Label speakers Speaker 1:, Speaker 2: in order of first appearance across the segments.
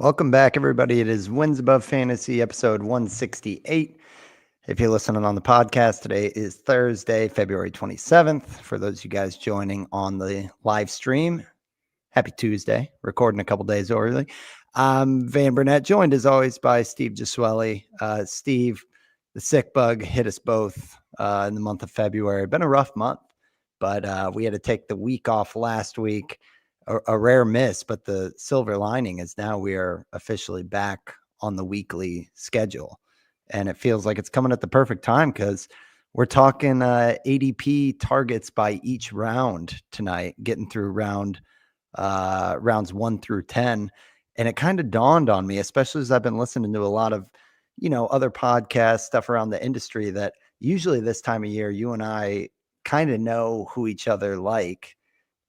Speaker 1: Welcome back, everybody. It is Wins Above Fantasy, episode 168. If you're listening on the podcast, today is Thursday, February 27th. For those of you guys joining on the live stream, happy Tuesday. Recording a couple days early. I'm Van Burnett, joined as always by Steve Gisueli. Steve, the sick bug hit us both in the month of February. Been a rough month, but we had to take the week off last week. A rare miss, but the silver lining is now we are officially back on the weekly schedule. And it feels like it's coming at the perfect time because we're talking ADP targets by each round tonight, getting through rounds 1 through 10. And it kind of dawned on me, especially as I've been listening to a lot of, other podcasts, stuff around the industry, that usually this time of year, you and I kind of know who each other like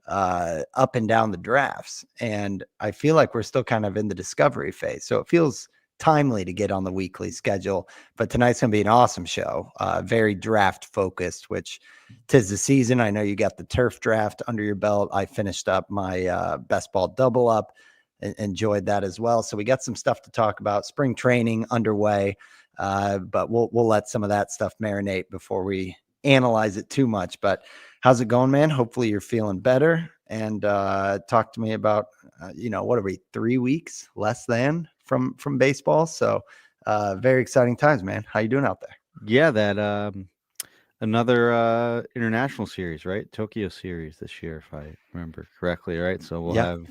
Speaker 1: up and down the drafts. And I feel like we're still kind of in the discovery phase. So it feels timely to get on the weekly schedule. But tonight's going to be an awesome show, very draft focused, which 'tis the season. I know you got the turf draft under your belt. I finished up my best ball double up. Enjoyed that as well. So we got some stuff to talk about. Spring training underway, but we'll let some of that stuff marinate before we analyze it too much. But how's it going, man? Hopefully you're feeling better. And talk to me about, what are we, 3 weeks less than from baseball? So very exciting times, man. How you doing out there?
Speaker 2: Yeah, that another international series, right? Tokyo series this year, if I remember correctly, right? So we'll have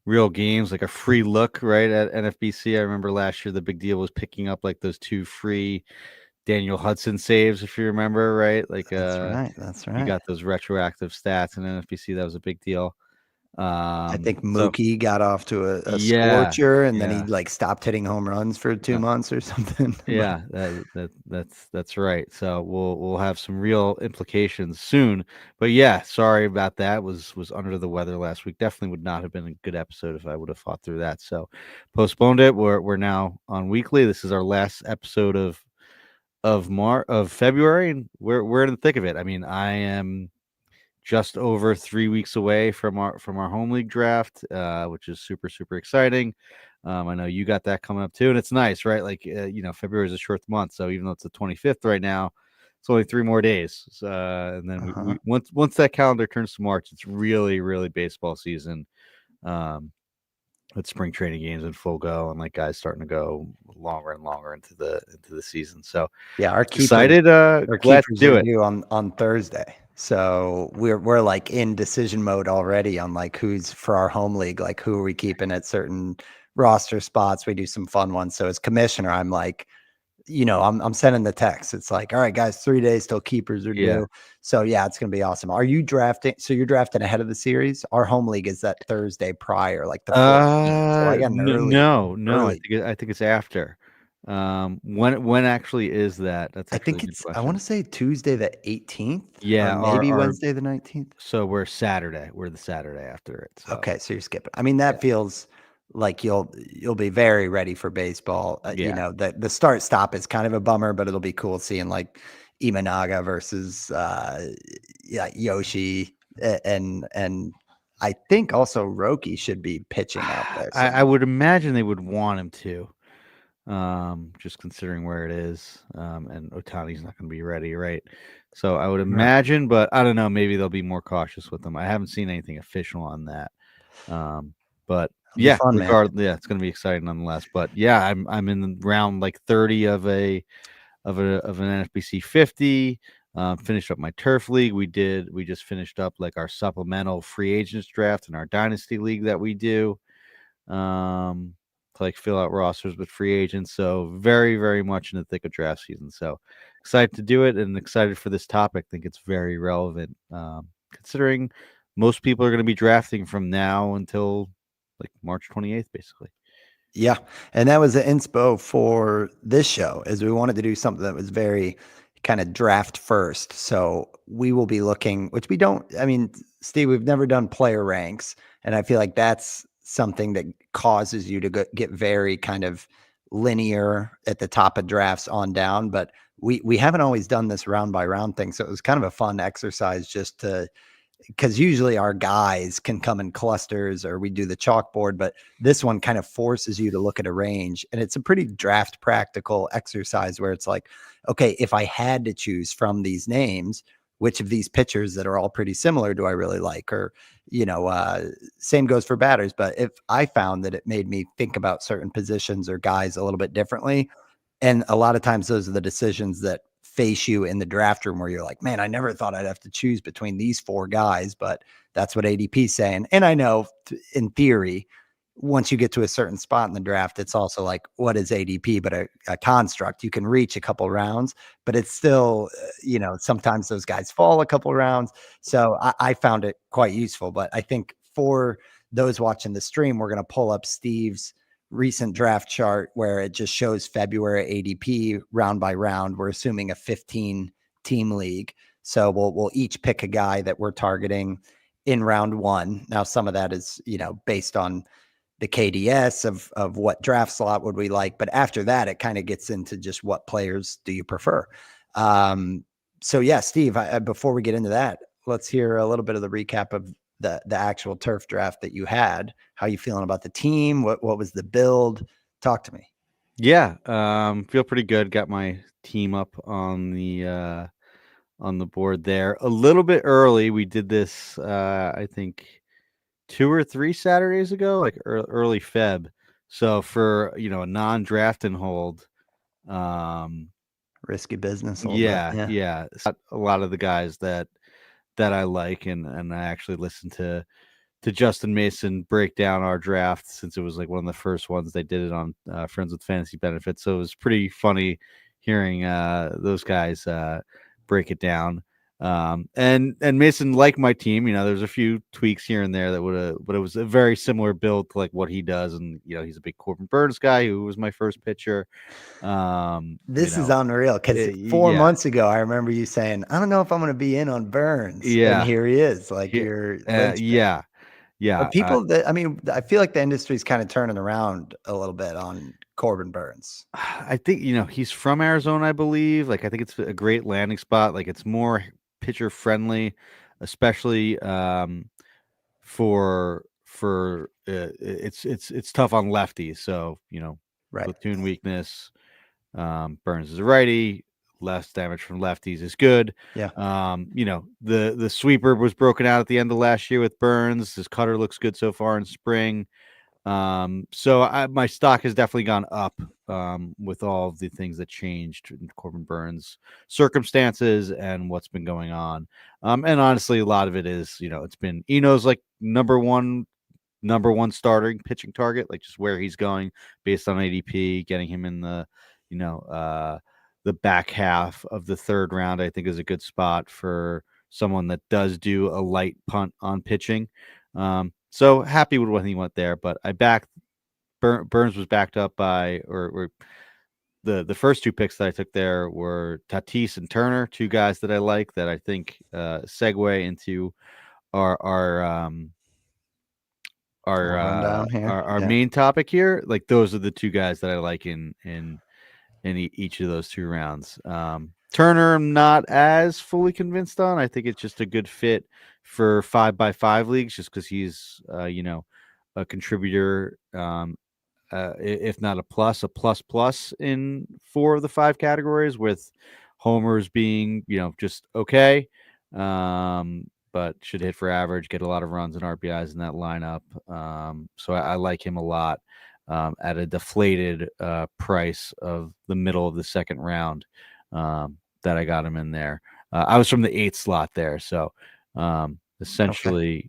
Speaker 2: real games, like a free look, right, at NFBC. I remember last year the big deal was picking up like those 2 free Daniel Hudson saves, if you remember, right? Like
Speaker 1: That's
Speaker 2: you
Speaker 1: right.
Speaker 2: got those retroactive stats in NFBC. That was a big deal.
Speaker 1: I think
Speaker 2: So
Speaker 1: Mookie got off to a
Speaker 2: yeah,
Speaker 1: scorcher, and then he
Speaker 2: yeah.
Speaker 1: like stopped hitting home runs for 2 months or something.
Speaker 2: Yeah, that's right. So we'll have some real implications soon. But yeah, sorry about that. Was under the weather last week. Definitely would not have been a good episode if I would have fought through that. So postponed it. We're now on weekly. This is our last episode of February, and we're in the thick of it. I mean, I am just over 3 weeks away from our home league draft, which is super, super exciting. I know you got that coming up too, and it's nice, right? Like, February is a short month, so even though it's the 25th right now, it's only 3 more days. And then we once that calendar turns to March, it's really, really baseball season. With spring training games in full go, and like guys starting to go longer and longer into the season. So
Speaker 1: Yeah, our
Speaker 2: excited, glad to
Speaker 1: keepers
Speaker 2: do
Speaker 1: are
Speaker 2: it.
Speaker 1: due on Thursday. So we're like in decision mode already on like who's for our home league, like who are we keeping at certain roster spots. We do some fun ones. So as commissioner, I'm like, I'm sending the text. It's like, all right, guys, 3 days till keepers are
Speaker 2: Yeah.
Speaker 1: due. So yeah, it's gonna be awesome. Are you drafting? So you're drafting ahead of the series? Our home league is that Thursday prior, like the 14th. So I got an
Speaker 2: No.
Speaker 1: early.
Speaker 2: I think it's after. When actually is that? That's
Speaker 1: I
Speaker 2: actually a
Speaker 1: think
Speaker 2: good
Speaker 1: I want
Speaker 2: question.
Speaker 1: to say Tuesday the 18th or
Speaker 2: Yeah,
Speaker 1: maybe
Speaker 2: our
Speaker 1: Wednesday the 19th.
Speaker 2: so we're Saturday. We're the Saturday after it. So
Speaker 1: Okay, so you're skipping. I mean,
Speaker 2: yeah,
Speaker 1: that feels like you'll be very ready for baseball.
Speaker 2: yeah,
Speaker 1: The start stop is kind of a bummer, but it'll be cool seeing like Imanaga versus Yoshi and I think also Roki should be pitching out there
Speaker 2: I
Speaker 1: somewhere.
Speaker 2: would imagine they would want him to. Just considering where it is, and Otani's not going to be ready, right? So I would
Speaker 1: Right.
Speaker 2: imagine, but I don't know. Maybe they'll be more cautious with them. I haven't seen anything official on that. But
Speaker 1: It'll be
Speaker 2: yeah,
Speaker 1: fun, man.
Speaker 2: yeah, it's going to be exciting nonetheless. But yeah, I'm in round like 30 of an NFBC 50. Finished up my turf league. We just finished up like our supplemental free agents draft in our dynasty league that we do. To like fill out rosters with free agents. So very, very much in the thick of draft season. So excited to do it and excited for this topic. I think it's very relevant, considering most people are going to be drafting from now until like March 28th, basically.
Speaker 1: Yeah. And that was the inspo for this show, is we wanted to do something that was very kind of draft first. So we will be looking, which we don't, I mean, Steve, we've never done player ranks. And I feel like that's something that causes you to get very kind of linear at the top of drafts on down. But we haven't always done this round by round thing. So it was kind of a fun exercise just to because usually our guys can come in clusters or we do the chalkboard, but this one kind of forces you to look at a range. And it's a pretty draft practical exercise where it's like, okay, if I had to choose from these names, which of these pitchers that are all pretty similar do I really like? Or, same goes for batters. But if I found that it made me think about certain positions or guys a little bit differently, and a lot of times those are the decisions that face you in the draft room where you're like, man, I never thought I'd have to choose between these four guys, but that's what ADP is saying. And I know in theory, once you get to a certain spot in the draft, it's also like, what is ADP, but a construct. You can reach a couple rounds, but it's still, sometimes those guys fall a couple rounds. So I found it quite useful. But I think for those watching the stream, we're going to pull up Steve's recent draft chart where it just shows February ADP round by round. We're assuming a 15 team league. So we'll each pick a guy that we're targeting in round one. Now, some of that is, based on the KDS of what draft slot would we like. But after that, it kind of gets into just what players do you prefer. So yeah, Steve, before we get into that, let's hear a little bit of the recap of the actual turf draft that you had. How you feeling about the team? What was the build? Talk to me.
Speaker 2: Yeah, feel pretty good. Got my team up on the board there a little bit early. We did this, I think 2 or 3 Saturdays ago, like early Feb. So for a non-draft and hold,
Speaker 1: Risky business a little bit.
Speaker 2: yeah. A lot of the guys that I like, and I actually listened to Justin Mason break down our draft since it was like one of the first ones they did it on Friends with Fantasy Benefits. So it was pretty funny hearing those guys break it down. And Mason liked my team. There's a few tweaks here and there that would have, but it was a very similar build to like what he does. And he's a big Corbin Burns guy who was my first pitcher.
Speaker 1: This is unreal because 4 months ago, I remember you saying, I don't know if I'm going to be in on Burns.
Speaker 2: Yeah.
Speaker 1: And here he is, like your
Speaker 2: yeah.
Speaker 1: But people I feel like the industry is kind of turning around a little bit on Corbin Burns.
Speaker 2: I think, he's from Arizona, I believe. Like, I think it's a great landing spot. Like, it's more pitcher friendly, especially for it's tough on lefties. So,
Speaker 1: Right.
Speaker 2: platoon weakness. Burns is a righty. Less damage from lefties is good.
Speaker 1: Yeah.
Speaker 2: The sweeper was broken out at the end of last year with Burns. His cutter looks good so far in spring. So my stock has definitely gone up with all of the things that changed in Corbin Burns' circumstances and what's been going on. And honestly, a lot of it is, it's been Eno's like number one starting pitching target, like just where he's going based on ADP, getting him in the back half of the third round, I think is a good spot for someone that does do a light punt on pitching. So happy with when he went there, but I backed Burns was backed up by, or the first 2 picks that I took there were Tatis and Turner, 2 guys that I like that I think segue into our main topic here. Like those are the 2 guys that I like in each of those 2 rounds. Turner, I'm not as fully convinced on. I think it's just a good fit for 5x5 leagues, just because he's, a contributor, if not a plus in 4 of the 5 categories, with homers being, just okay, but should hit for average, get a lot of runs and RBIs in that lineup. So I like him a lot. At a deflated price of the middle of the second round that I got him in there. I was from the 8th slot there. So essentially,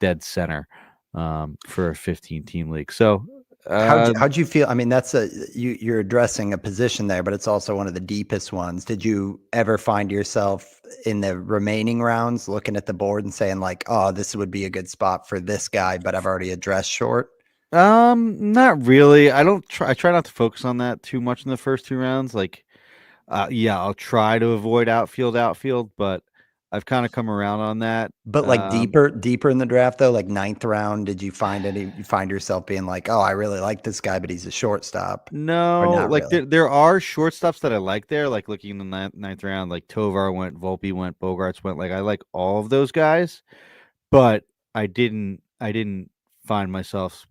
Speaker 2: dead center for a 15-team league. So
Speaker 1: how'd you feel? I mean, that's you're addressing a position there, but it's also one of the deepest ones. Did you ever find yourself in the remaining rounds looking at the board and saying like, oh, this would be a good spot for this guy, but I've already addressed short?
Speaker 2: Not really. I try not to focus on that too much in the first 2 rounds. Like, I'll try to avoid outfield, but I've kind of come around on that.
Speaker 1: But like deeper in the draft though, like 9th round, did you find yourself being like, oh, I really like this guy, but he's a shortstop?
Speaker 2: No, like
Speaker 1: really?
Speaker 2: there are shortstops that I like there, like looking in the 9th round, like Tovar went, Volpe went, Bogarts went. Like I like all of those guys. but I didn't find myself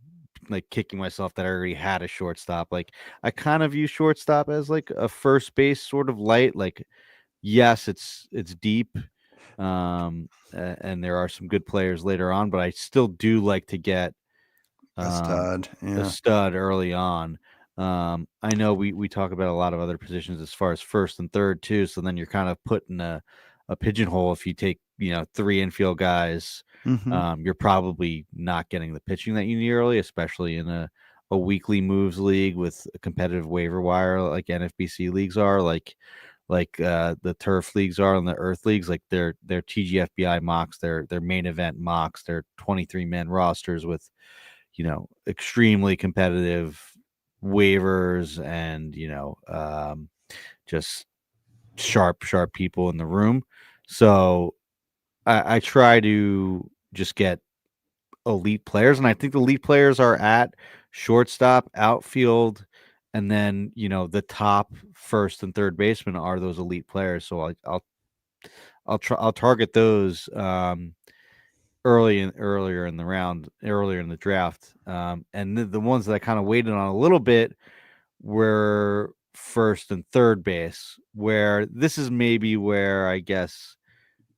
Speaker 2: like kicking myself that I already had a shortstop. Like I kind of view shortstop as like a first base sort of light. Like yes, it's deep, and there are some good players later on, but I still do like to get
Speaker 1: A
Speaker 2: um,
Speaker 1: stud.
Speaker 2: a
Speaker 1: Yeah.
Speaker 2: stud early on. I know we talk about a lot of other positions as far as first and third too. So then you're kind of put in a pigeonhole if you take three infield guys.
Speaker 1: Hmm.
Speaker 2: You're probably not getting the pitching that you need early, especially in a weekly moves league with a competitive waiver wire like NFBC leagues are, like the turf leagues are and the earth leagues, like their TGFBI mocks, their main event mocks, their 23-man rosters with extremely competitive waivers and just sharp people in the room. So I try to just get elite players, and I think the elite players are at shortstop, outfield, and then the top first and third baseman are those elite players. So I'll target those earlier in the round, earlier in the draft. And the ones that I kind of waited on a little bit were first and third base, where this is maybe where I guess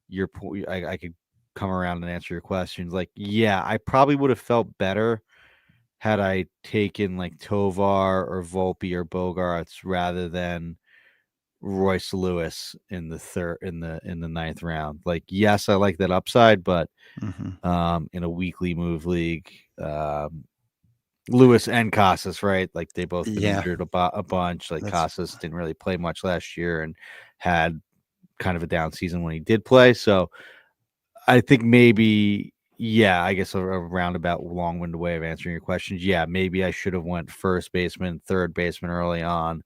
Speaker 2: your point I could come around and answer your questions. Like, yeah, I probably would have felt better had I taken like Tovar or Volpe or Bogarts rather than Royce Lewis in the third in the ninth round. Like, yes, I like that upside, but
Speaker 1: Hmm.
Speaker 2: in a weekly move league, Lewis and Casas, right? Like they both been
Speaker 1: Yeah.
Speaker 2: injured a bunch. Like
Speaker 1: That's
Speaker 2: Casas didn't really play much last year and had kind of a down season when he did play. So I think maybe, yeah, I guess a roundabout long-winded way of answering your questions. Yeah, maybe I should have went first baseman, third baseman early on.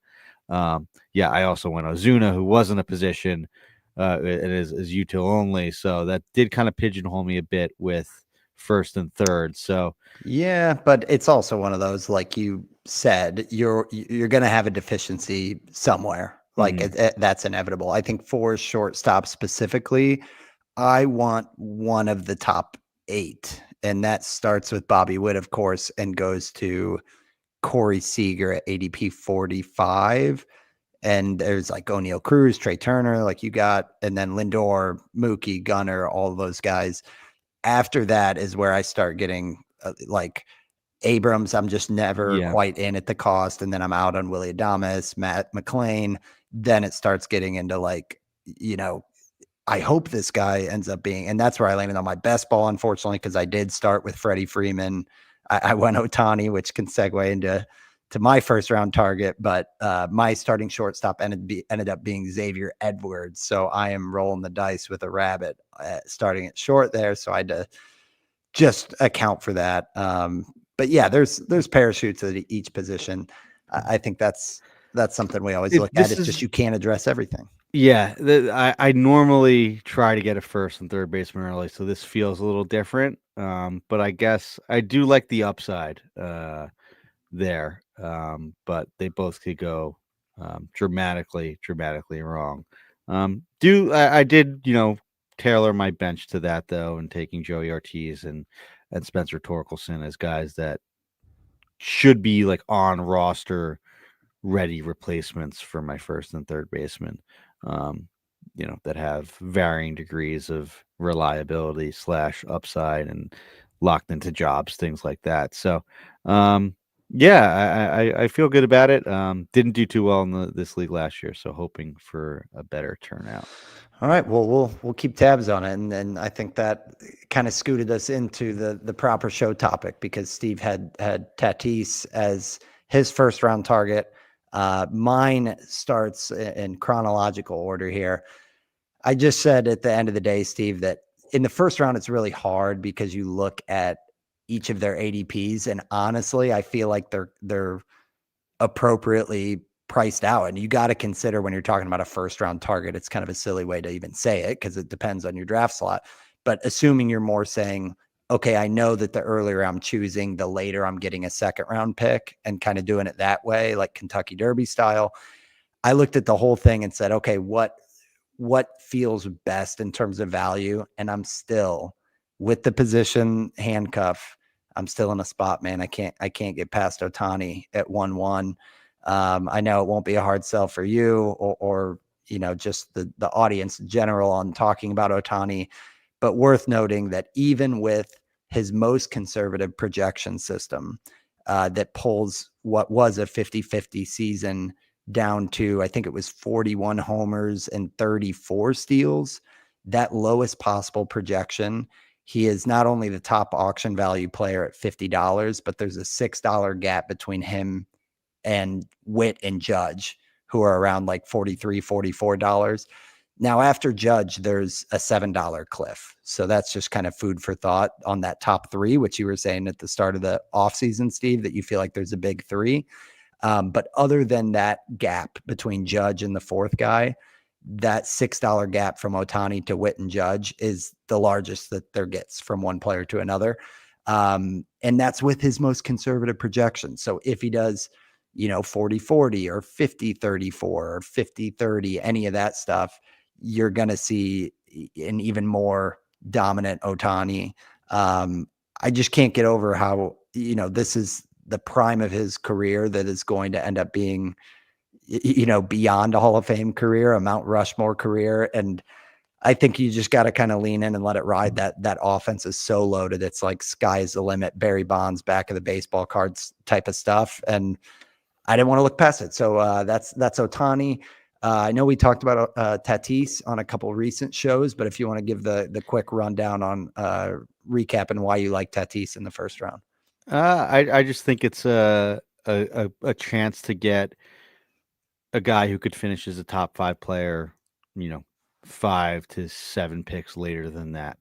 Speaker 2: Yeah, I also went Ozuna, who was in a position, it is util only. So that did kind of pigeonhole me a bit with first and third. So
Speaker 1: Yeah, but it's also one of those, like you said, you're going to have a deficiency somewhere. Like
Speaker 2: mhm,
Speaker 1: that's inevitable. I think for shortstop specifically, I want one of the top 8, and that starts with Bobby Witt, of course, and goes to Corey Seager at ADP 45. And there's like O'Neal Cruz, Trey Turner, like you got, and then Lindor, Mookie, Gunnar, all those guys. After that is where I start getting like Abrams. I'm just never
Speaker 2: yeah,
Speaker 1: quite in at the cost. And then I'm out on Willie Adames, Matt McLean. Then it starts getting into like, you know, I hope this guy ends up being, and that's where I landed on my best ball, unfortunately, because I did start with Freddie Freeman. I went Otani, which can segue into my first round target, but my starting shortstop ended up being Xavier Edwards. So I am rolling the dice with a rabbit starting at short there. So I had to just account for that. But yeah, there's parachutes at each position. I think that's something we always look at.
Speaker 2: this
Speaker 1: It's just
Speaker 2: is
Speaker 1: you can't address everything.
Speaker 2: yeah. I normally try to get a first and third baseman early, so this feels a little different. But I guess I do like the upside. There. But they both could go dramatically wrong. I did, tailor my bench to that though, and taking Joey Ortiz and Spencer Torkelson as guys that should be like on roster ready replacements for my first and third baseman. Um, that have varying degrees of reliability slash upside and locked into jobs, things like that. So, yeah, I feel good about it. Didn't do too well in this league last year, so hoping for a better turnout.
Speaker 1: All right. Well, we'll keep tabs on it, and I think that kind of scooted us into the proper show topic because Steve had Tatis as his first round target. Mine starts in chronological order here. I just said at the end of the day, Steve, that in the first round it's really hard because you look at each of their ADPs, and honestly, I feel like they're appropriately priced out. And you got to consider when you're talking about a first round target, it's kind of a silly way to even say it because it depends on your draft slot. But assuming you're more saying, okay, I know that the earlier I'm choosing, the later I'm getting a second round pick and kind of doing it that way, like Kentucky Derby style. I looked at the whole thing and said, okay, what feels best in terms of value? And I'm still with the position handcuff, I'm still in a spot, man. I can't get past Ohtani at 1-1. I know it won't be a hard sell for you or just the audience in general on talking about Ohtani, but worth noting that even with his most conservative projection system that pulls what was a 50-50 season down to, I think it was 41 homers and 34 steals, that lowest possible projection, he is not only the top auction value player at $50, but there's a $6 gap between him and Witt and Judge, who are around like $43, $44. Now, after Judge, there's a $7 cliff. So that's just kind of food for thought on that top three, which you were saying at the start of the offseason, Steve, that you feel like there's a big three. But other than that gap between Judge and the fourth guy, that $6 gap from Ohtani to Witt and Judge is the largest that there gets from one player to another. And that's with his most conservative projection. So if he does, 40-40 or 50-34 or 50-30, any of that stuff, you're going to see an even more dominant Ohtani. I just can't get over how, this is the prime of his career that is going to end up being, beyond a Hall of Fame career, a Mount Rushmore career. And I think you just got to kind of lean in and let it ride. That offense is so loaded. It's like sky's the limit, Barry Bonds, back of the baseball cards type of stuff. And I didn't want to look past it. So that's Ohtani. I know we talked about Tatis on a couple recent shows, but if you want to give the quick rundown on recapping why you like Tatis in the first round.
Speaker 2: I just think it's a chance to get a guy who could finish as a top 5 player, 5 to 7 picks later than that.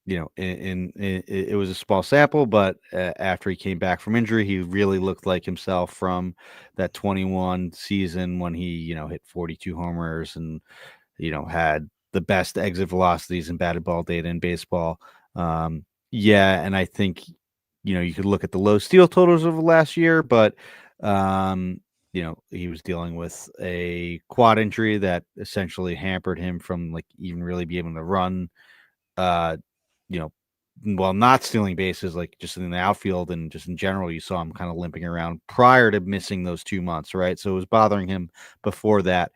Speaker 2: It was a small sample, but after he came back from injury, he really looked like himself from that 21 season when he, hit 42 homers and, had the best exit velocities and batted ball data in baseball. And I think, you could look at the low steal totals of last year, but, he was dealing with a quad injury that essentially hampered him from like even really being able to run, while not stealing bases, like just in the outfield and just in general, you saw him kind of limping around prior to missing those 2 months, right? So it was bothering him before that.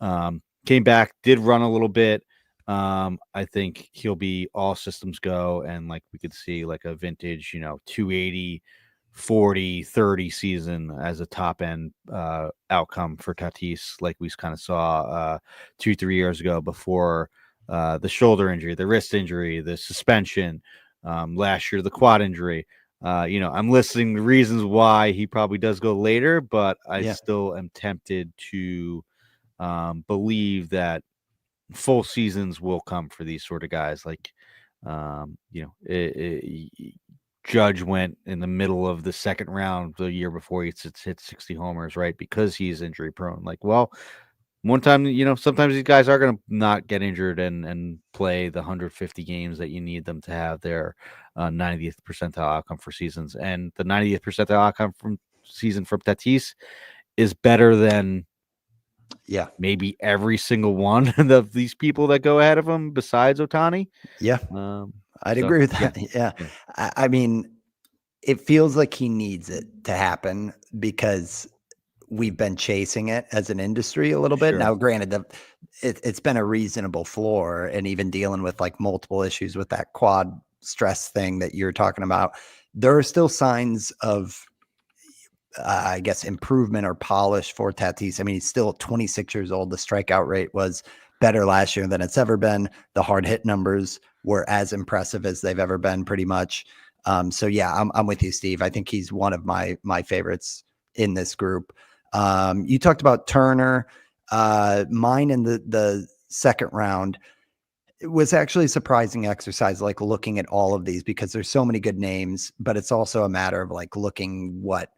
Speaker 2: Came back, did run a little bit. I think he'll be all systems go, and like we could see like a vintage, 280, 40, 30 season as a top end outcome for Tatis, like we kind of saw 2-3 years ago before the shoulder injury, the wrist injury, the suspension, last year, the quad injury. I'm listing the reasons why he probably does go later, but I still am tempted to believe that full seasons will come for these sort of guys. Like, Judge went in the middle of the second round the year before he hit 60 homers, right? Because he's injury prone. Like, well, one time, sometimes these guys are going to not get injured and play the 150 games that you need them to have their 90th percentile outcome for seasons. And the 90th percentile outcome from season from Tatis is better than maybe every single one of these people that go ahead of him besides Ohtani.
Speaker 1: Yeah. I'd agree with that. Yeah. I mean, it feels like he needs it to happen because we've been chasing it as an industry a little bit. Now, granted, it's been a reasonable floor, and even dealing with like multiple issues with that quad stress thing that you're talking about, there are still signs of, I guess, improvement or polish for Tatis. I mean, he's still 26 years old. The strikeout rate was better last year than it's ever been. The hard hit numbers were as impressive as they've ever been, pretty much. So yeah, I'm with you, Steve. I think he's one of my favorites in this group. You talked about Turner. Mine in the second round, it was actually a surprising exercise, like looking at all of these because there's so many good names, but it's also a matter of like looking what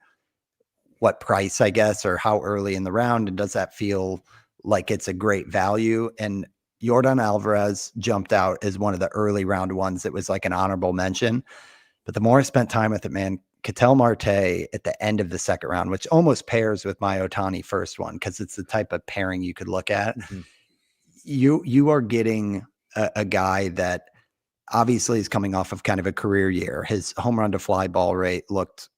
Speaker 1: price, I guess, or how early in the round, and does that feel like it's a great value? And Yordan Alvarez jumped out as one of the early round ones that was like an honorable mention. But the more I spent time with it, man, Ketel Marte at the end of the second round, which almost pairs with my Ohtani first one because it's the type of pairing you could look at. Mm-hmm. You are getting a guy that obviously is coming off of kind of a career year. His home run to fly ball rate looked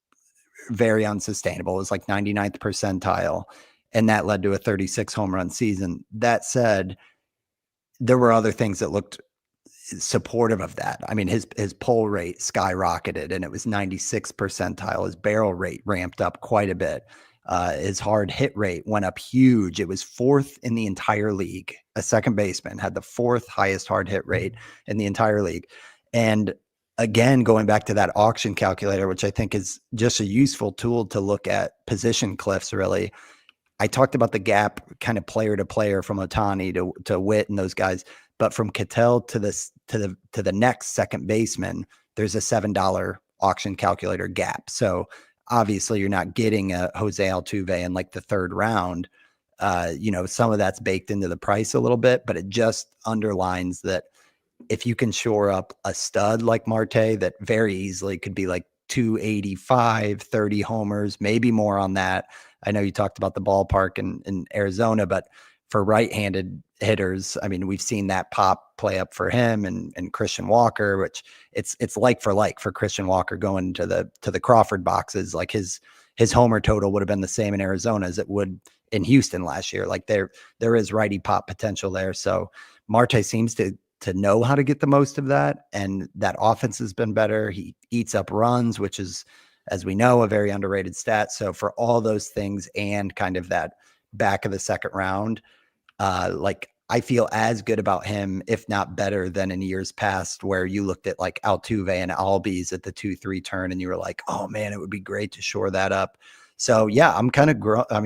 Speaker 1: very unsustainable. It was like 99th percentile, and that led to a 36 home run season. That said, there were other things that looked supportive of that. I mean, his pull rate skyrocketed and it was 96th percentile. His barrel rate ramped up quite a bit. His hard hit rate went up huge. It was fourth in the entire league. A second baseman had the fourth highest hard hit rate in the entire league. And again, going back to that auction calculator, which I think is just a useful tool to look at position cliffs, really. I talked about the gap kind of player to player from Ohtani to Witt and those guys, but from Cattell to the next second baseman, there's a $7 auction calculator gap. So obviously you're not getting a Jose Altuve in like the third round. Some of that's baked into the price a little bit, but it just underlines that if you can shore up a stud like Marte that very easily could be like 285, 30 homers, maybe more on that. I know you talked about the ballpark in Arizona, but for right-handed hitters, I mean, we've seen that pop play up for him and Christian Walker, which it's like for Christian Walker going to the Crawford boxes. Like his homer total would have been the same in Arizona as it would in Houston last year. Like there is righty pop potential there. So Marte seems to know how to get the most of that. And that offense has been better. He eats up runs, which is, as we know, a very underrated stat. So for all those things and kind of that back of the second round, like I feel as good about him, if not better than in years past, where you looked at like Altuve and Albies at the 2-3 turn and you were like, oh man, it would be great to shore that up. So yeah, I'm kind of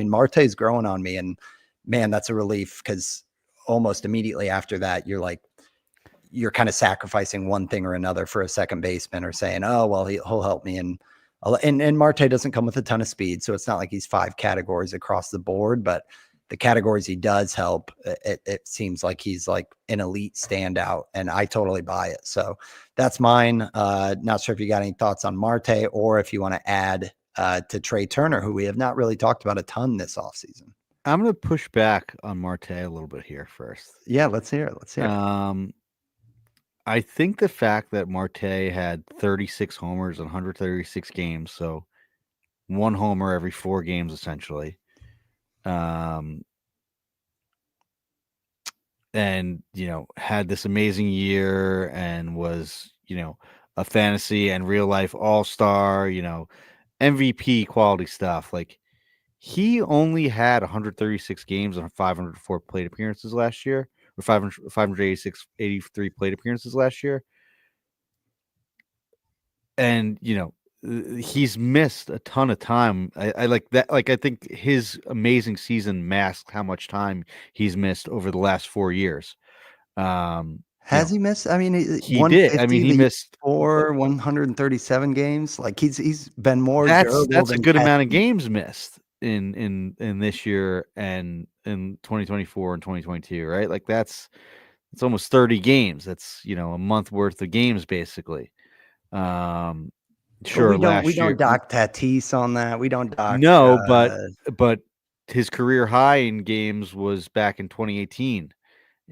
Speaker 1: Marte's growing on me, and man, that's a relief, because almost immediately after that, you're kind of sacrificing one thing or another for a second baseman, or saying, oh, well, he'll help me. And Marte doesn't come with a ton of speed. So it's not like he's 5 categories across the board, but the categories he does help, it seems like he's like an elite standout, and I totally buy it. So that's mine. Not sure if you got any thoughts on Marte, or if you want to add to Trey Turner, who we have not really talked about a ton this offseason.
Speaker 2: I'm going to push back on Marte a little bit here first.
Speaker 1: Yeah, let's hear it.
Speaker 2: I think the fact that Marte had 36 homers in 136 games, so 1 homer every 4 games essentially, and had this amazing year and was a fantasy and real life all-star, MVP quality stuff. Like, he only had 136 games and 504 plate appearances last year, or 83 plate appearances last year. And, he's missed a ton of time. I like that. Like, I think his amazing season masks how much time he's missed over the last 4 years.
Speaker 1: Has he missed? I mean,
Speaker 2: He did. I mean, he missed
Speaker 1: 137 games. Like he's been more durable
Speaker 2: that's a
Speaker 1: than
Speaker 2: good amount of
Speaker 1: Pesky.
Speaker 2: games missed in this year and in 2024 and 2022, right? Like it's almost 30 games. That's, a month worth of games basically.
Speaker 1: But
Speaker 2: Sure,
Speaker 1: we
Speaker 2: last year.
Speaker 1: don't dock Tatis on that. We don't dock.
Speaker 2: No, but his career high in games was back in 2018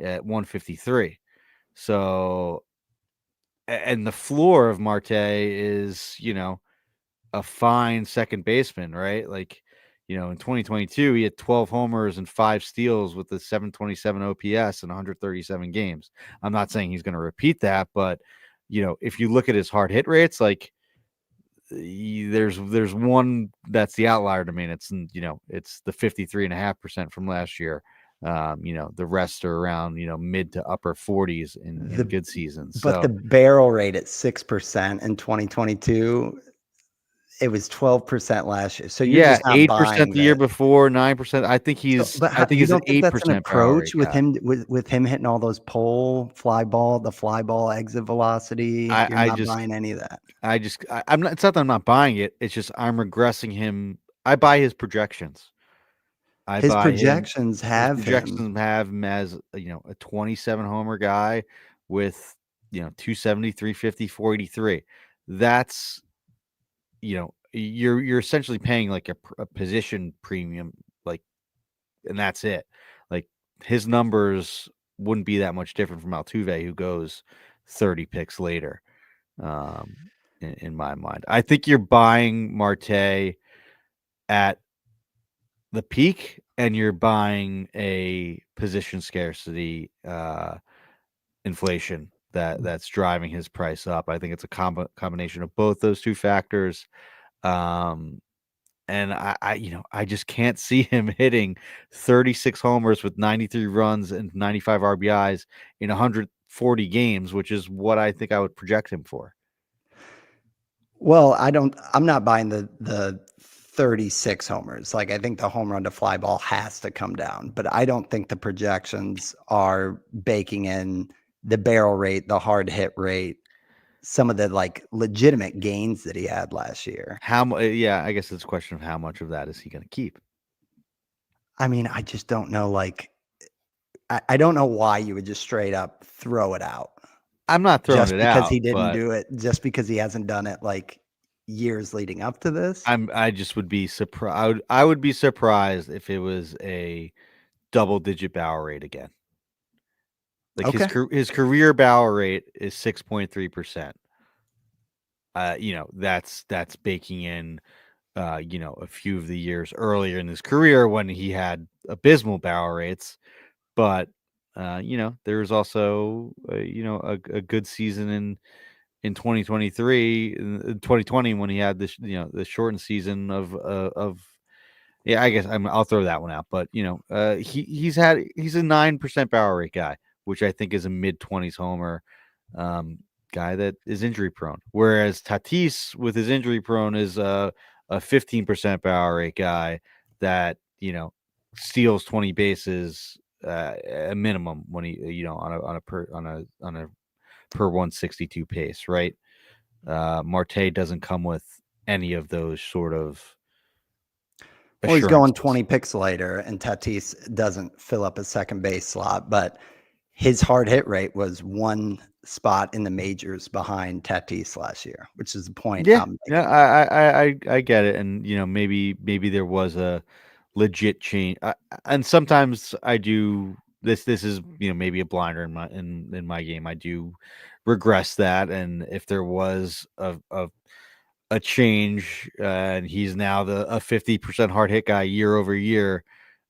Speaker 2: at 153. So, and the floor of Marte is, a fine second baseman, right? Like, in 2022, he had 12 homers and 5 steals with the 727 OPS in 137 games. I'm not saying he's going to repeat that, but, if you look at his hard hit rates, like, there's one that's the outlier to me, and it's the 53.5% from last year. The rest are around mid to upper 40s in good seasons.
Speaker 1: But
Speaker 2: So
Speaker 1: the barrel rate at 6% in 2022, it was 12% last year. So you're
Speaker 2: yeah,
Speaker 1: just not
Speaker 2: 8%
Speaker 1: buying
Speaker 2: the year
Speaker 1: that.
Speaker 2: before, 9%. I think
Speaker 1: So, but
Speaker 2: I think
Speaker 1: you
Speaker 2: he's an
Speaker 1: don't think that's an
Speaker 2: 8% barrel
Speaker 1: approach
Speaker 2: rate
Speaker 1: with
Speaker 2: guy.
Speaker 1: him with him hitting all those the fly ball exit velocity? You're not buying any of that.
Speaker 2: I'm not. It's not that I'm not buying it. It's just I'm regressing him. I buy his projections. I
Speaker 1: His
Speaker 2: buy him.
Speaker 1: projections
Speaker 2: His
Speaker 1: have him.
Speaker 2: projections have him as a 27 homer guy with 270, 350, 483. That's you're essentially paying like a position premium, like, and that's it. Like, his numbers wouldn't be that much different from Altuve, who goes 30 picks later. In my mind, I think you're buying Marte at the peak, and you're buying a position scarcity inflation that's driving his price up. I think it's a combination of both those two factors. Um, and I just can't see him hitting 36 homers with 93 runs and 95 RBIs in 140 games, which is what I think I would project him for.
Speaker 1: Well, I'm not buying the 36 homers. Like, I think the home run to fly ball has to come down, but I don't think the projections are baking in the barrel rate, the hard hit rate, some of the like legitimate gains that he had last year.
Speaker 2: Yeah, I guess it's a question of how much of that is he going to keep.
Speaker 1: I mean, I just don't know. Like, I don't know why you would just straight up throw it out
Speaker 2: I'm not throwing
Speaker 1: just
Speaker 2: it
Speaker 1: because
Speaker 2: out,
Speaker 1: he didn't
Speaker 2: but
Speaker 1: do it, just because he hasn't done it like years leading up to this.
Speaker 2: I just would be surprised. I would be surprised if it was a double-digit barrel rate again. Like
Speaker 1: Okay.
Speaker 2: his career barrel rate is 6.3%. That's baking in a few of the years earlier in his career when he had abysmal barrel rates. But there was also a good season in 2023, in 2020, when he had this the shortened season of yeah, I guess I'll throw that one out. But he's a 9% barrel rate guy, which I think is a mid-20s homer guy that is injury prone. Whereas Tatis, with his injury prone, is a 15% barrel rate guy that steals 20 bases a minimum when he on a per 162 pace, right? Marte doesn't come with any of those sort of
Speaker 1: Well, he's going
Speaker 2: assurances.
Speaker 1: 20 picks later, and Tatis doesn't fill up a second base slot, but his hard hit rate was one spot in the majors behind Tatis last year, which is the point
Speaker 2: Yeah,
Speaker 1: I'm
Speaker 2: yeah,
Speaker 1: making.
Speaker 2: I get it, and maybe there was a legit change, and sometimes I do this. This is maybe a blinder in my game. I do regress that, and if there was a change, and he's now a 50% hard hit guy year over year,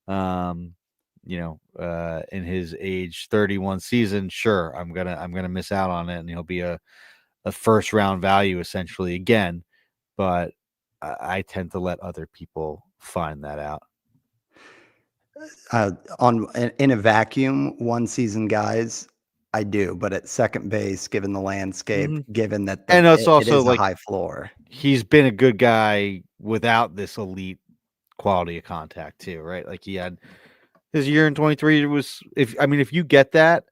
Speaker 2: um, in his age 31 season, sure, I'm gonna miss out on it, and he'll be a first round value essentially again. But I tend to let other people find that out.
Speaker 1: In a vacuum, one season guys, I do, but at second base, given the landscape,
Speaker 2: hmm
Speaker 1: given that
Speaker 2: And it's
Speaker 1: it
Speaker 2: also
Speaker 1: is a
Speaker 2: like
Speaker 1: high floor.
Speaker 2: he's been a good guy without this elite quality of contact too, right? Like he had his year in 23 was if you get that,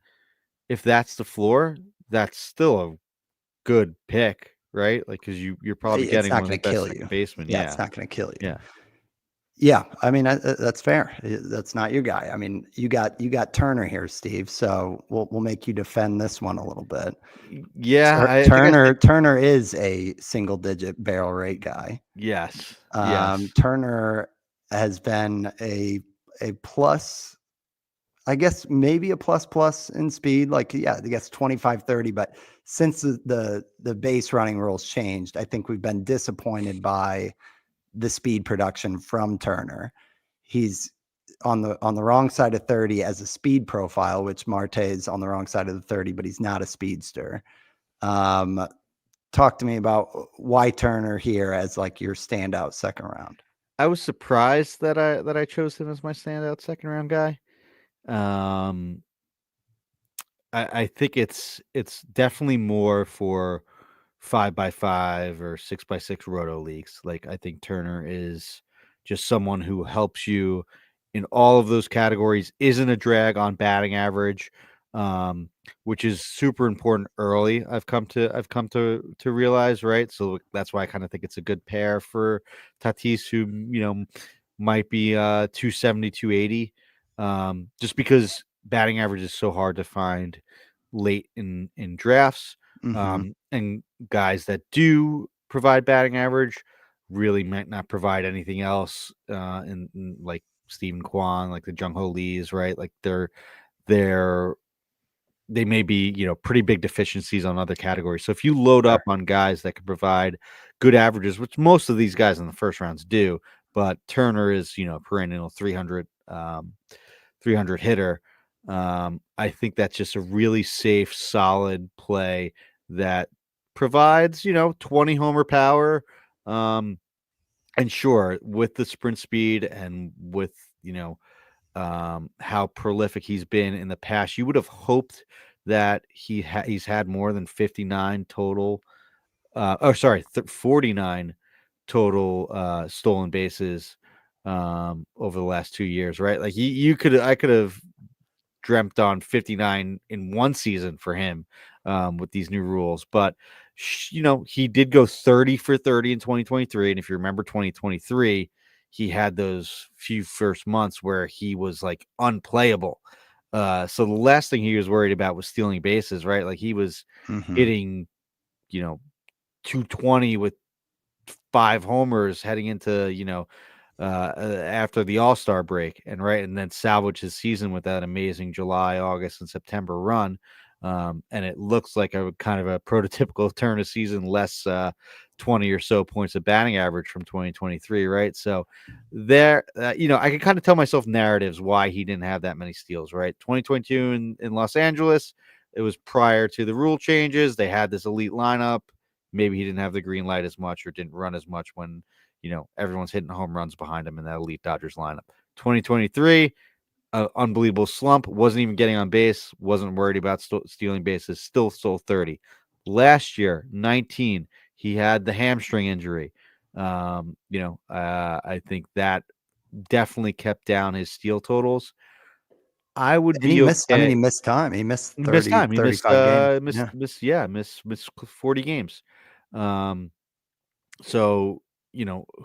Speaker 2: if that's the floor, that's still a good pick, right? Like because you're probably
Speaker 1: It's
Speaker 2: getting
Speaker 1: not
Speaker 2: one of
Speaker 1: going
Speaker 2: the
Speaker 1: to kill
Speaker 2: best
Speaker 1: you.
Speaker 2: second basemen.
Speaker 1: Yeah, it's
Speaker 2: Yeah,
Speaker 1: not going to kill you.
Speaker 2: yeah,
Speaker 1: Yeah, I mean, that's fair. That's not your guy. I mean, you got Turner here, Steve. So we'll make you defend this one a little bit.
Speaker 2: yeah. I think I said
Speaker 1: Turner is a single digit barrel rate guy.
Speaker 2: yes, yes.
Speaker 1: Turner has been a plus, I guess maybe a plus in speed. Like, yeah, I guess 25, 30. But since the base running rules changed, I think we've been disappointed by the speed production from Turner. He's on the wrong side of 30 as a speed profile, which Marte is on the wrong side of the 30, but he's not a speedster. Um, Talk to me about why Turner here as like your standout second round.
Speaker 2: I was surprised that I chose him as my standout second round guy. Um, I think it's definitely more for 5x5 or 6x6 roto leagues. Like I think Turner is just someone who helps you in all of those categories, isn't a drag on batting average, um, which is super important early. I've come to realize, right? So that's why I kind of think it's a good pair for Tatis, who might be 270, 280. Just because batting average is so hard to find late in drafts,
Speaker 1: Mm-hmm.
Speaker 2: and guys that do provide batting average really might not provide anything else, in like Stephen Kwan, like the Jung Ho Lees, right? Like they're they may be, pretty big deficiencies on other categories. So if you load
Speaker 1: Sure.
Speaker 2: up on guys that can provide good averages, which most of these guys in the first rounds do, but Turner is, perennial 300 hitter. I think that's just a really safe, solid play that provides, 20 homer power. And sure, with the sprint speed and with, how prolific he's been in the past, you would have hoped that he's had more than 59 total. 49 total stolen bases over the last 2 years, right? Like I could have dreamt on 59 in one season for him with these new rules. But, he did go 30 for 30 in 2023. And if you remember 2023, he had those few first months where he was like unplayable. So the last thing he was worried about was stealing bases, right? Like he was
Speaker 1: Hmm.
Speaker 2: hitting, you know, 220 with 5 homers heading into, after the All-Star break, and then salvage his season with that amazing July, August, and September run. And it looks like a kind of a prototypical turn of season, less 20 or so points of batting average from 2023, right? So there, I can kind of tell myself narratives why he didn't have that many steals, right? 2022 in Los Angeles, it was prior to the rule changes. They had this elite lineup. Maybe he didn't have the green light as much or didn't run as much when everyone's hitting home runs behind him in that elite Dodgers lineup. 2023, unbelievable slump. Wasn't even getting on base. Wasn't worried about stealing bases. Still stole 30. Last year, 19, he had the hamstring injury. I think that definitely kept down his steal totals. I would
Speaker 1: And he
Speaker 2: be
Speaker 1: missed, I mean,
Speaker 2: okay.
Speaker 1: he missed time. He missed
Speaker 2: He missed
Speaker 1: 30,
Speaker 2: time. He missed
Speaker 1: 35 games. Yeah.
Speaker 2: missed 40 games. Um, So,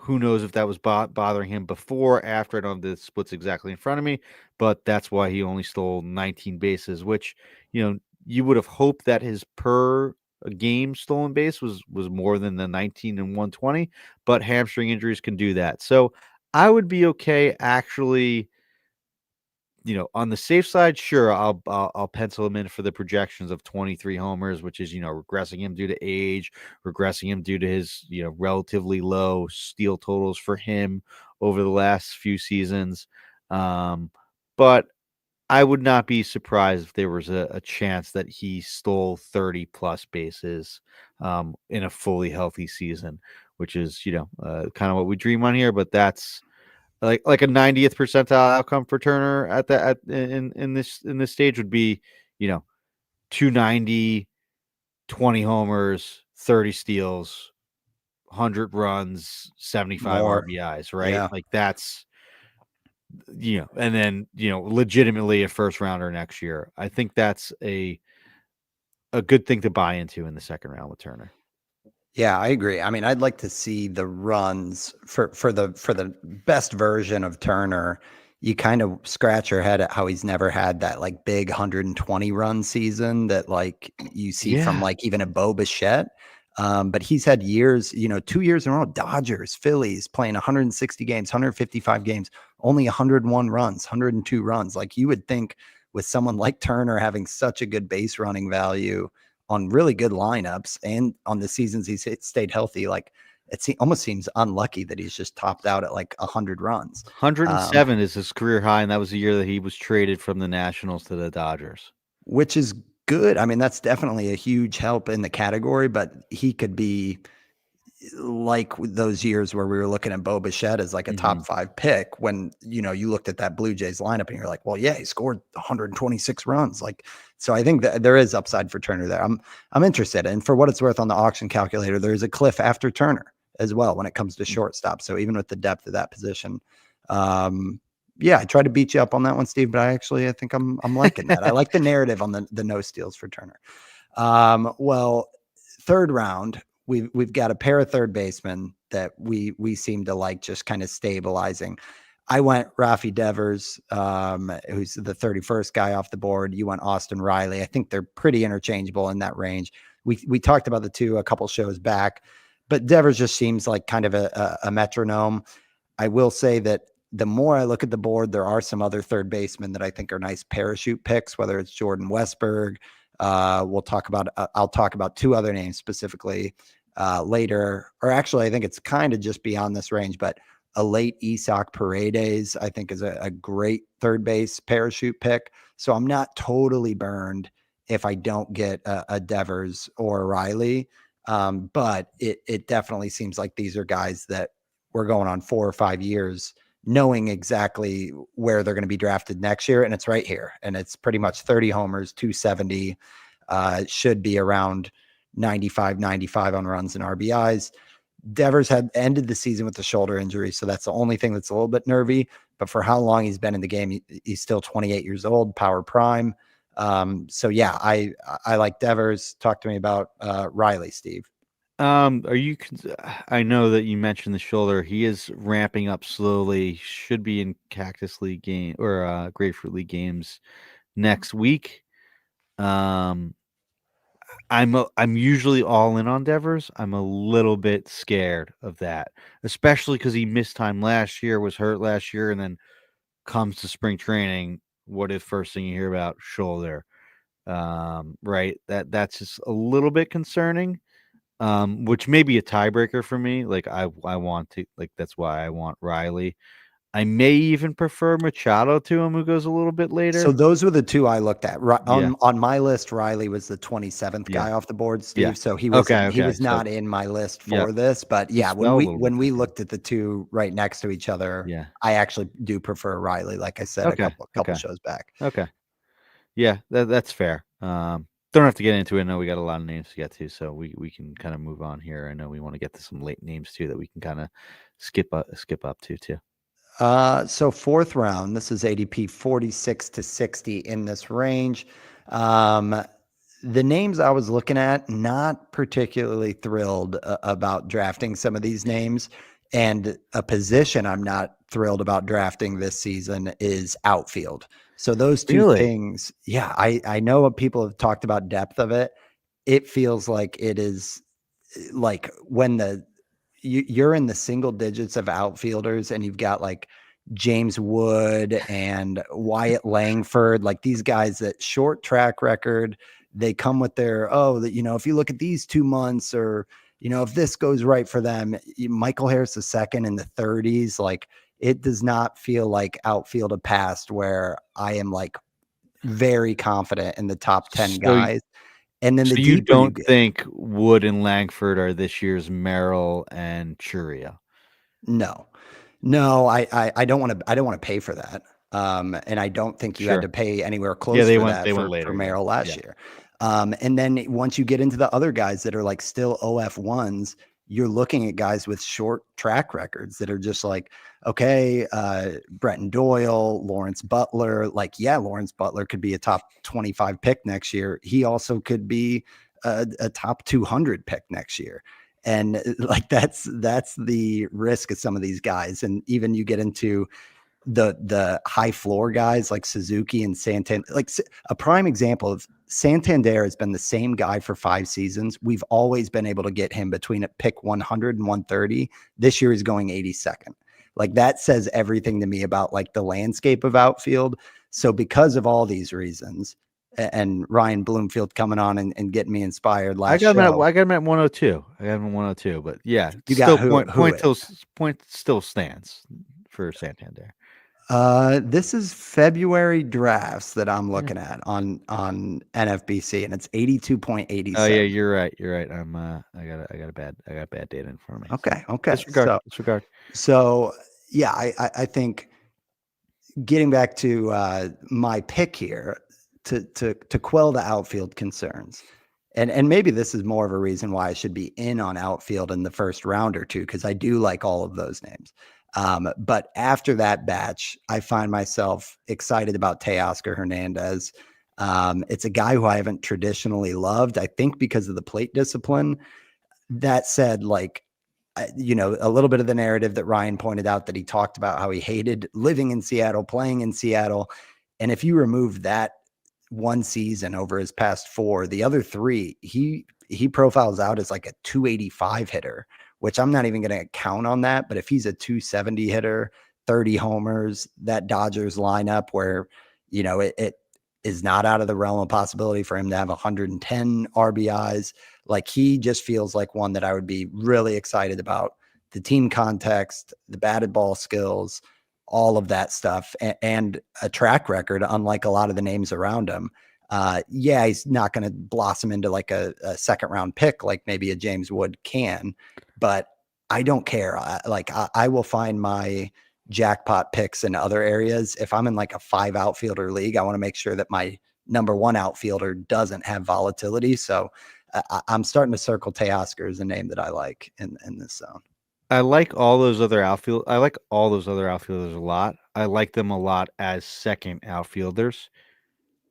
Speaker 2: who knows if that was bothering him before, after. I don't have the splits exactly in front of me, but that's why he only stole 19 bases, which, you would have hoped that his per game stolen base was more than the 19 and 120, but hamstring injuries can do that. So I would be okay actually, on the safe side, sure, I'll pencil him in for the projections of 23 homers, which is, regressing him due to age, regressing him due to his, relatively low steal totals for him over the last few seasons. But I would not be surprised if there was a chance that he stole 30 plus bases in a fully healthy season, which is, kind of what we dream on here, but that's like a 90th percentile outcome for Turner in this stage would be, you know, 290, 20 homers, 30 steals, 100 runs, 75
Speaker 1: More.
Speaker 2: RBIs, right?
Speaker 1: Yeah.
Speaker 2: Like that's and then, legitimately a first rounder next year. I think that's a good thing to buy into in the second round with Turner.
Speaker 1: Yeah, I agree. I mean, I'd like to see the runs for the best version of Turner. You kind of scratch your head at how he's never had that like big 120 run season that like you see from
Speaker 2: Yeah.
Speaker 1: like even a Bo Bichette. But he's had years, 2 years in a row, Dodgers, Phillies playing 160 games, 155 games, only 101 runs, 102 runs. Like you would think with someone like Turner having such a good base running value on really good lineups and on the seasons he's stayed healthy, like almost seems unlucky that he's just topped out at like 100 runs,
Speaker 2: 107 is his career high, and that was the year that he was traded from the Nationals to the Dodgers.
Speaker 1: which is good. I mean, that's definitely a huge help in the category, but he could be like those years where we were looking at Bo Bichette as like a
Speaker 2: Mhm.
Speaker 1: top 5 pick when, you looked at that Blue Jays lineup and you're like, well, yeah, he scored 126 runs. Like, so I think that there is upside for Turner there. I'm interested. And for what it's worth on the auction calculator, there's a cliff after Turner as well when it comes to shortstop. So even with the depth of that position, um, yeah, I tried to beat you up on that one, Steve, but I think I'm liking that. I like the narrative on the no steals for Turner. Well, third round, we've got a pair of third basemen that we seem to like just kind of stabilizing. I went Rafi Devers, who's the 31st guy off the board. You went Austin Riley. I think they're pretty interchangeable in that range. We talked about the two a couple shows back, but Devers just seems like kind of a metronome. I will say that the more I look at the board, there are some other third basemen that I think are nice parachute picks, whether it's Jordan Westberg. I'll talk about two other names specifically later, or actually, I think it's kind of just beyond this range, but a late Isak Paredes, I think, is a great third base parachute pick. So I'm not totally burned if I don't get a Devers or a Riley. But it definitely seems like these are guys that we're going on 4 or 5 years knowing exactly where they're going to be drafted next year. And it's right here. And it's pretty much 30 homers, 270, should be around 95 on runs and RBIs. Devers had ended the season with a shoulder injury, so that's the only thing that's a little bit nervy. But for how long he's been in the game, he's still 28 years old, power prime. So yeah, I like Devers. Talk to me about Riley, Steve.
Speaker 2: Are you? I know that you mentioned the shoulder. He is ramping up slowly. Should be in Cactus League game or Grapefruit League games next week. I'm usually all in on Devers. I'm a little bit scared of that, especially because he missed time last year, was hurt last year, and then comes to spring training. What if first thing you hear about shoulder? Right. That's just a little bit concerning. Which may be a tiebreaker for me. Like I want to that's why I want Riley. I may even prefer Machado to him, who goes a little bit later.
Speaker 1: So those were the two I looked at.
Speaker 2: Yeah.
Speaker 1: On my list, Riley was the 27th
Speaker 2: Yeah.
Speaker 1: guy off the board, Steve.
Speaker 2: Yeah.
Speaker 1: So he was he was
Speaker 2: So,
Speaker 1: not in my list for
Speaker 2: yeah,
Speaker 1: this. But
Speaker 2: he
Speaker 1: yeah,
Speaker 2: fell a little
Speaker 1: when
Speaker 2: bit
Speaker 1: we
Speaker 2: there.
Speaker 1: looked at the two right next to each other,
Speaker 2: Yeah.
Speaker 1: I actually do prefer Riley, like I said a couple shows back.
Speaker 2: Okay. Yeah, that's fair. Don't have to get into it. I know we got a lot of names to get to, so we can kind of move on here. I know we want to get to some late names too that we can kind of skip up to too.
Speaker 1: So fourth round, this is ADP 46 to 60 in this range. The names I was looking at, not particularly thrilled about drafting some of these names. And a position I'm not thrilled about drafting this season is outfield. So those two things, yeah, I know what people have talked about depth of it. It feels like it is like when you're in the single digits of outfielders and you've got like James Wood and Wyatt Langford, like these guys that short track record, they come with their, if you look at these 2 months or, if this goes right for them, Michael Harris II in the 30s, like it does not feel like outfield of past where I am like very confident in the top 10 guys. And then
Speaker 2: so
Speaker 1: the
Speaker 2: you
Speaker 1: deeper you
Speaker 2: don't
Speaker 1: get,
Speaker 2: think Wood and Langford are this year's Merrill and Churia?
Speaker 1: no, I don't want to pay for that. And I don't think you had to pay anywhere close
Speaker 2: they
Speaker 1: for
Speaker 2: went,
Speaker 1: that
Speaker 2: they
Speaker 1: for,
Speaker 2: went later,
Speaker 1: for Merrill last year. And then once you get into the other guys that are like still OF1s, you're looking at guys with short track records that are just like, okay, Bretton Doyle, Lawrence Butler, like, yeah, Lawrence Butler could be a top 25 pick next year. He also could be a top 200 pick next year. And like, that's the risk of some of these guys. And even you get into the high floor guys like Suzuki and Santander, like a prime example of Santander has been the same guy for 5 seasons. We've always been able to get him between a pick 100 and 130. This year he's going 82nd. Like that says everything to me about like the landscape of outfield. So because of all these reasons, and Ryan Bloomfield coming on and getting me inspired last show.
Speaker 2: I got him at 102. I got him at 102, but yeah,
Speaker 1: You
Speaker 2: still
Speaker 1: got
Speaker 2: point still stands for Santander.
Speaker 1: This is February drafts that I'm looking at on NFBC, and it's 82.87.
Speaker 2: Oh yeah, you're right. I got a bad data in front of me.
Speaker 1: Okay.
Speaker 2: Disregard.
Speaker 1: So yeah, I think getting back to my pick here to quell the outfield concerns. And maybe this is more of a reason why I should be in on outfield in the first round or two, because I do like all of those names. But after that batch, I find myself excited about Teoscar Hernandez. It's a guy who I haven't traditionally loved, I think because of the plate discipline. That said, like, a little bit of the narrative that Ryan pointed out, that he talked about how he hated living in Seattle, playing in Seattle. And if you remove that one season over his past 4, the other 3, he profiles out as like a 285 hitter, which I'm not even going to count on that. But if he's a 270 hitter, 30 homers, that Dodgers lineup where, it is not out of the realm of possibility for him to have 110 RBIs. Like, he just feels like one that I would be really excited about. The team context, the batted ball skills, all of that stuff, and a track record, unlike a lot of the names around him. Yeah, he's not going to blossom into like a second round pick like maybe a James Wood can, but I don't care. I will find my jackpot picks in other areas. If I'm in like a 5 outfielder league, I want to make sure that my number 1 outfielder doesn't have volatility. So I'm starting to circle Teoscar as a name that I like in this zone.
Speaker 2: I like all those other outfield. I like all those other outfielders a lot. I like them a lot as second outfielders.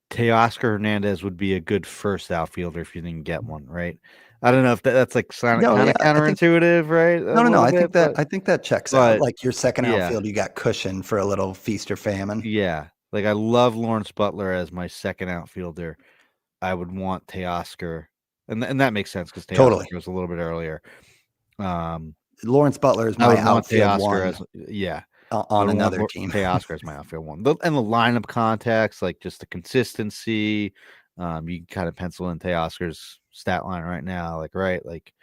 Speaker 2: Teoscar Hernandez would be a good first outfielder if you didn't get one, right? I don't know if that's like kind
Speaker 1: No,
Speaker 2: of
Speaker 1: yeah, I think
Speaker 2: counterintuitive, right? A
Speaker 1: no.
Speaker 2: little
Speaker 1: I
Speaker 2: bit,
Speaker 1: think that checks out.
Speaker 2: but
Speaker 1: Like your second
Speaker 2: yeah,
Speaker 1: outfield, you got cushion for a little feast or famine.
Speaker 2: yeah. Like I love Lawrence Butler as my second outfielder. I would want Teoscar, and that makes sense because Teoscar
Speaker 1: Totally.
Speaker 2: was a little bit earlier.
Speaker 1: Lawrence Butler is
Speaker 2: I
Speaker 1: my
Speaker 2: would want
Speaker 1: outfield
Speaker 2: Teoscar
Speaker 1: one
Speaker 2: as yeah. I
Speaker 1: on
Speaker 2: would want
Speaker 1: another team.
Speaker 2: Teoscar as my outfield one. And the lineup context, like just the consistency. You can kind of pencil in Teoscar's stat line right now, like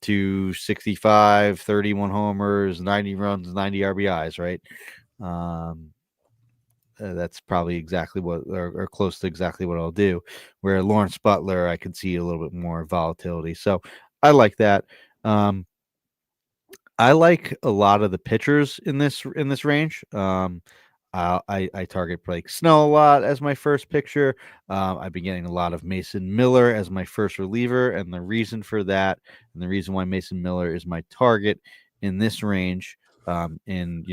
Speaker 2: 265, 31 homers, 90 runs, 90 RBIs, right? That's probably exactly what, or close to exactly what I'll do. Where Lawrence Butler, I could see a little bit more volatility. So I like that. I like a lot of the pitchers in this range. I target Blake Snell a lot as my first pitcher. I've been getting a lot of Mason Miller as my first reliever, and the reason for that, and the reason why Mason Miller is my target in this range, in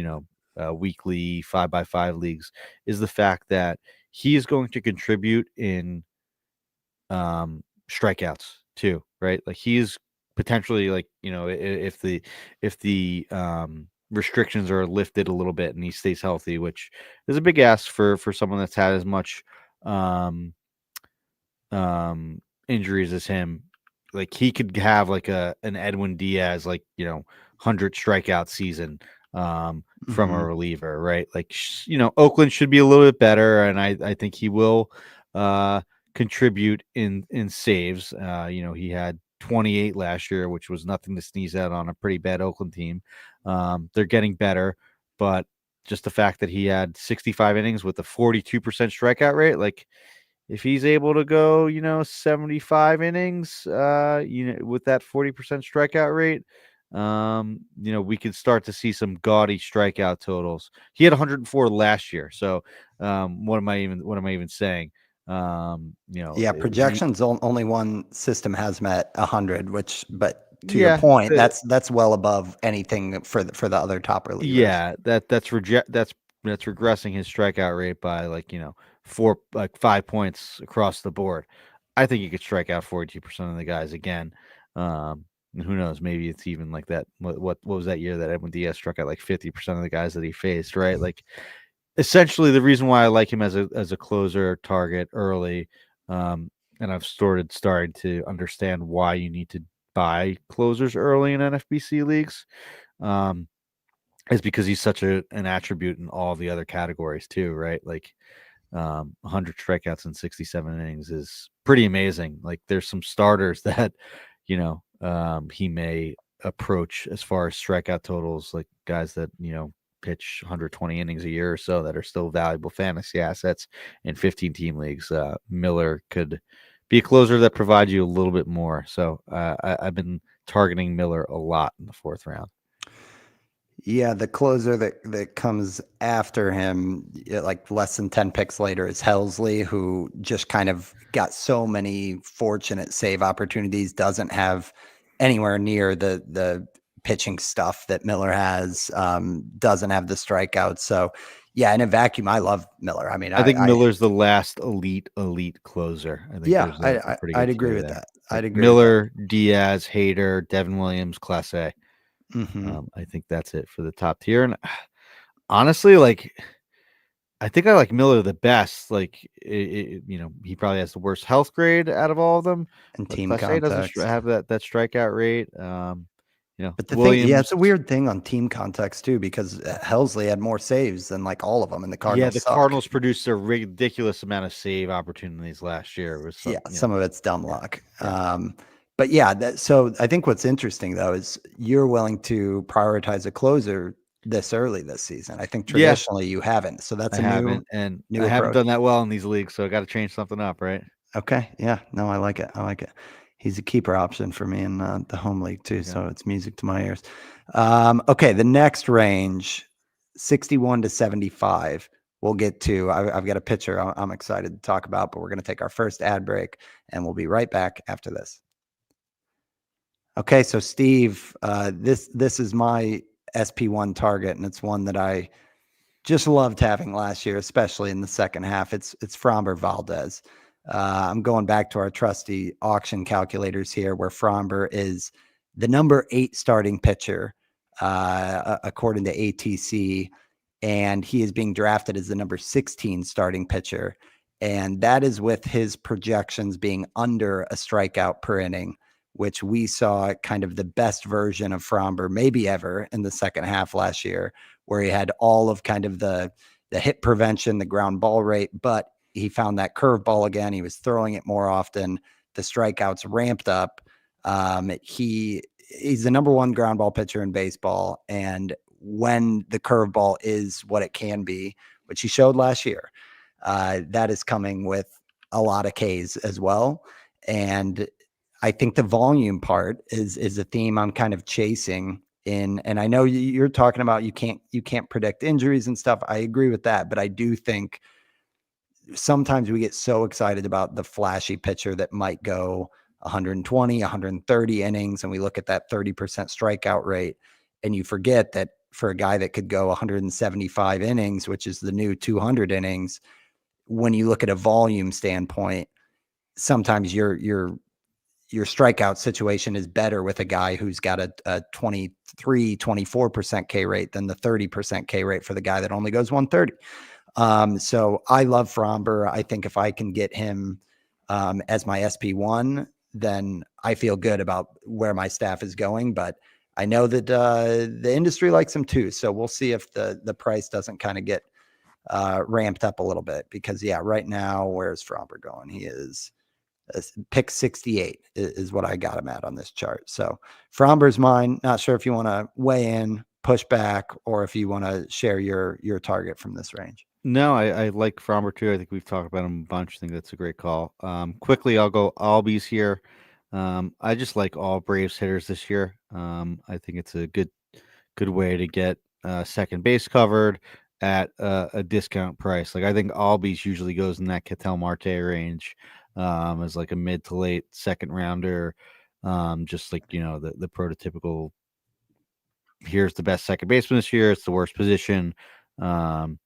Speaker 2: weekly 5x5 leagues, is the fact that he is going to contribute in strikeouts too, right? Like he's potentially like, if the restrictions are lifted a little bit and he stays healthy, which is a big ask for someone that's had as much um injuries as him. Like he could have like an Edwin Diaz, like 100 strikeout season from a
Speaker 1: Mhm.
Speaker 2: reliever, right? Like Oakland should be a little bit better, and I think he will contribute in saves. He had 28 last year, which was nothing to sneeze at on a pretty bad Oakland team. They're getting better, but just the fact that he had 65 innings with a 42% strikeout rate, like if he's able to go, 75 innings, with that 40% strikeout rate, we could start to see some gaudy strikeout totals. He had 104 last year. So, what am I even saying?
Speaker 1: Yeah, projections only one system has met 100, but to your
Speaker 2: Yeah,
Speaker 1: point, that's well above anything for the other top relievers.
Speaker 2: yeah, that's regressing his strikeout rate by like 5 points across the board. I think he could strike out 42% of the guys again. And who knows? Maybe it's even like that. What was that year that Edwin Diaz struck out like 50% of the guys that he faced? Right, like essentially the reason why I like him as a closer target early, and I've started to understand why you need to buy closers early in NFBC leagues. Um, is because he's such an attribute in all the other categories too, right? Like 100 strikeouts in 67 innings is pretty amazing. Like there's some starters that he may approach as far as strikeout totals, like guys that pitch 120 innings a year or so that are still valuable fantasy assets in 15 team leagues. Miller could be a closer that provides you a little bit more. So I've been targeting Miller a lot in the 4th round.
Speaker 1: Yeah, the closer that comes after him, like less than 10 picks later, is Helsley, who just kind of got so many fortunate save opportunities, doesn't have anywhere near the pitching stuff that Miller has, doesn't have the strikeouts. So, yeah, in a vacuum, I love Miller. I mean,
Speaker 2: I think Miller's the last elite closer. I think
Speaker 1: yeah,
Speaker 2: there's a pretty
Speaker 1: I'd
Speaker 2: good
Speaker 1: agree
Speaker 2: tier
Speaker 1: with
Speaker 2: there.
Speaker 1: that.
Speaker 2: Like
Speaker 1: I'd agree with that.
Speaker 2: Miller, Diaz, Hader, Devin Williams, Class A.
Speaker 1: Hmm.
Speaker 2: I think that's it for the top tier. And honestly, like I think I like Miller the best. Like he probably has the worst health grade out of all of them,
Speaker 1: In
Speaker 2: but
Speaker 1: team
Speaker 2: Class A doesn't
Speaker 1: context.
Speaker 2: have that strikeout rate.
Speaker 1: But the thing, yeah,
Speaker 2: Williams.
Speaker 1: it's a weird thing on team context too, because Helsley had more saves than like all of them, and the
Speaker 2: Yeah,
Speaker 1: Cardinals
Speaker 2: the
Speaker 1: suck.
Speaker 2: Cardinals produced a ridiculous amount of save opportunities last year. It was
Speaker 1: Yeah,
Speaker 2: some,
Speaker 1: some of it's dumb
Speaker 2: yeah,
Speaker 1: luck.
Speaker 2: yeah.
Speaker 1: But yeah, so I think what's interesting though is you're willing to prioritize a closer this early this season. I think
Speaker 2: Yeah,
Speaker 1: traditionally you haven't. So that's
Speaker 2: I
Speaker 1: a new
Speaker 2: haven't, and
Speaker 1: new
Speaker 2: I haven't
Speaker 1: approach.
Speaker 2: done that well in these leagues, so I got to change something up, right?
Speaker 1: Okay. Yeah. No, I like it. I like it. He's a keeper option for me in the home league too.
Speaker 2: Okay.
Speaker 1: So it's music to my ears. Okay. The next range, 61 to 75. We'll get to. I've got a picture I'm excited to talk about, but we're going to take our first ad break and we'll be right back after this. Okay. So, Steve, this is my SP1 target, and it's one that I just loved having last year, especially in the second half. It's Framber Valdez. I'm going back to our trusty auction calculators here, where Framber is the number 8 starting pitcher, according to ATC, and he is being drafted as the number 16 starting pitcher. And that is with his projections being under a strikeout per inning, which we saw kind of the best version of Framber maybe ever in the second half last year, where he had all of kind of the hit prevention, the ground ball rate, but he found that curveball again. He was throwing it more often. The strikeouts ramped up. He's the number 1 ground ball pitcher in baseball, and when the curveball is what it can be, which he showed last year, that is coming with a lot of Ks as well. And I think the volume part is a theme I'm kind of chasing in. And I know you're talking about you can't predict injuries and stuff. I agree with that, but I do think sometimes we get so excited about the flashy pitcher that might go 120, 130 innings, and we look at that 30% strikeout rate, and you forget that for a guy that could go 175 innings, which is the new 200 innings, when you look at a volume standpoint, sometimes your strikeout situation is better with a guy who's got a 23, 24% K rate than the 30% K rate for the guy that only goes 130. So I love Framber. I think if I can get him as my SP1, then I feel good about where my staff is going. But I know that the industry likes him too. So we'll see if the price doesn't kind of get ramped up a little bit, because yeah, right now, where's Framber going? He is pick 68 is what I got him at on this chart. So Framber's mine. Not sure if you want to weigh in, push back, or if you want to share your target from this range.
Speaker 2: No, I like Fromber too. I think we've talked about him a bunch. I think that's a great call. Quickly, I'll go Albies here. I just like all Braves hitters this year. I think it's a good way to get second base covered at a discount price. Like I think Albies usually goes in that Ketel Marte range as like a mid to late second rounder. Just like the prototypical. Here's the best second baseman this year. It's the worst position. Um,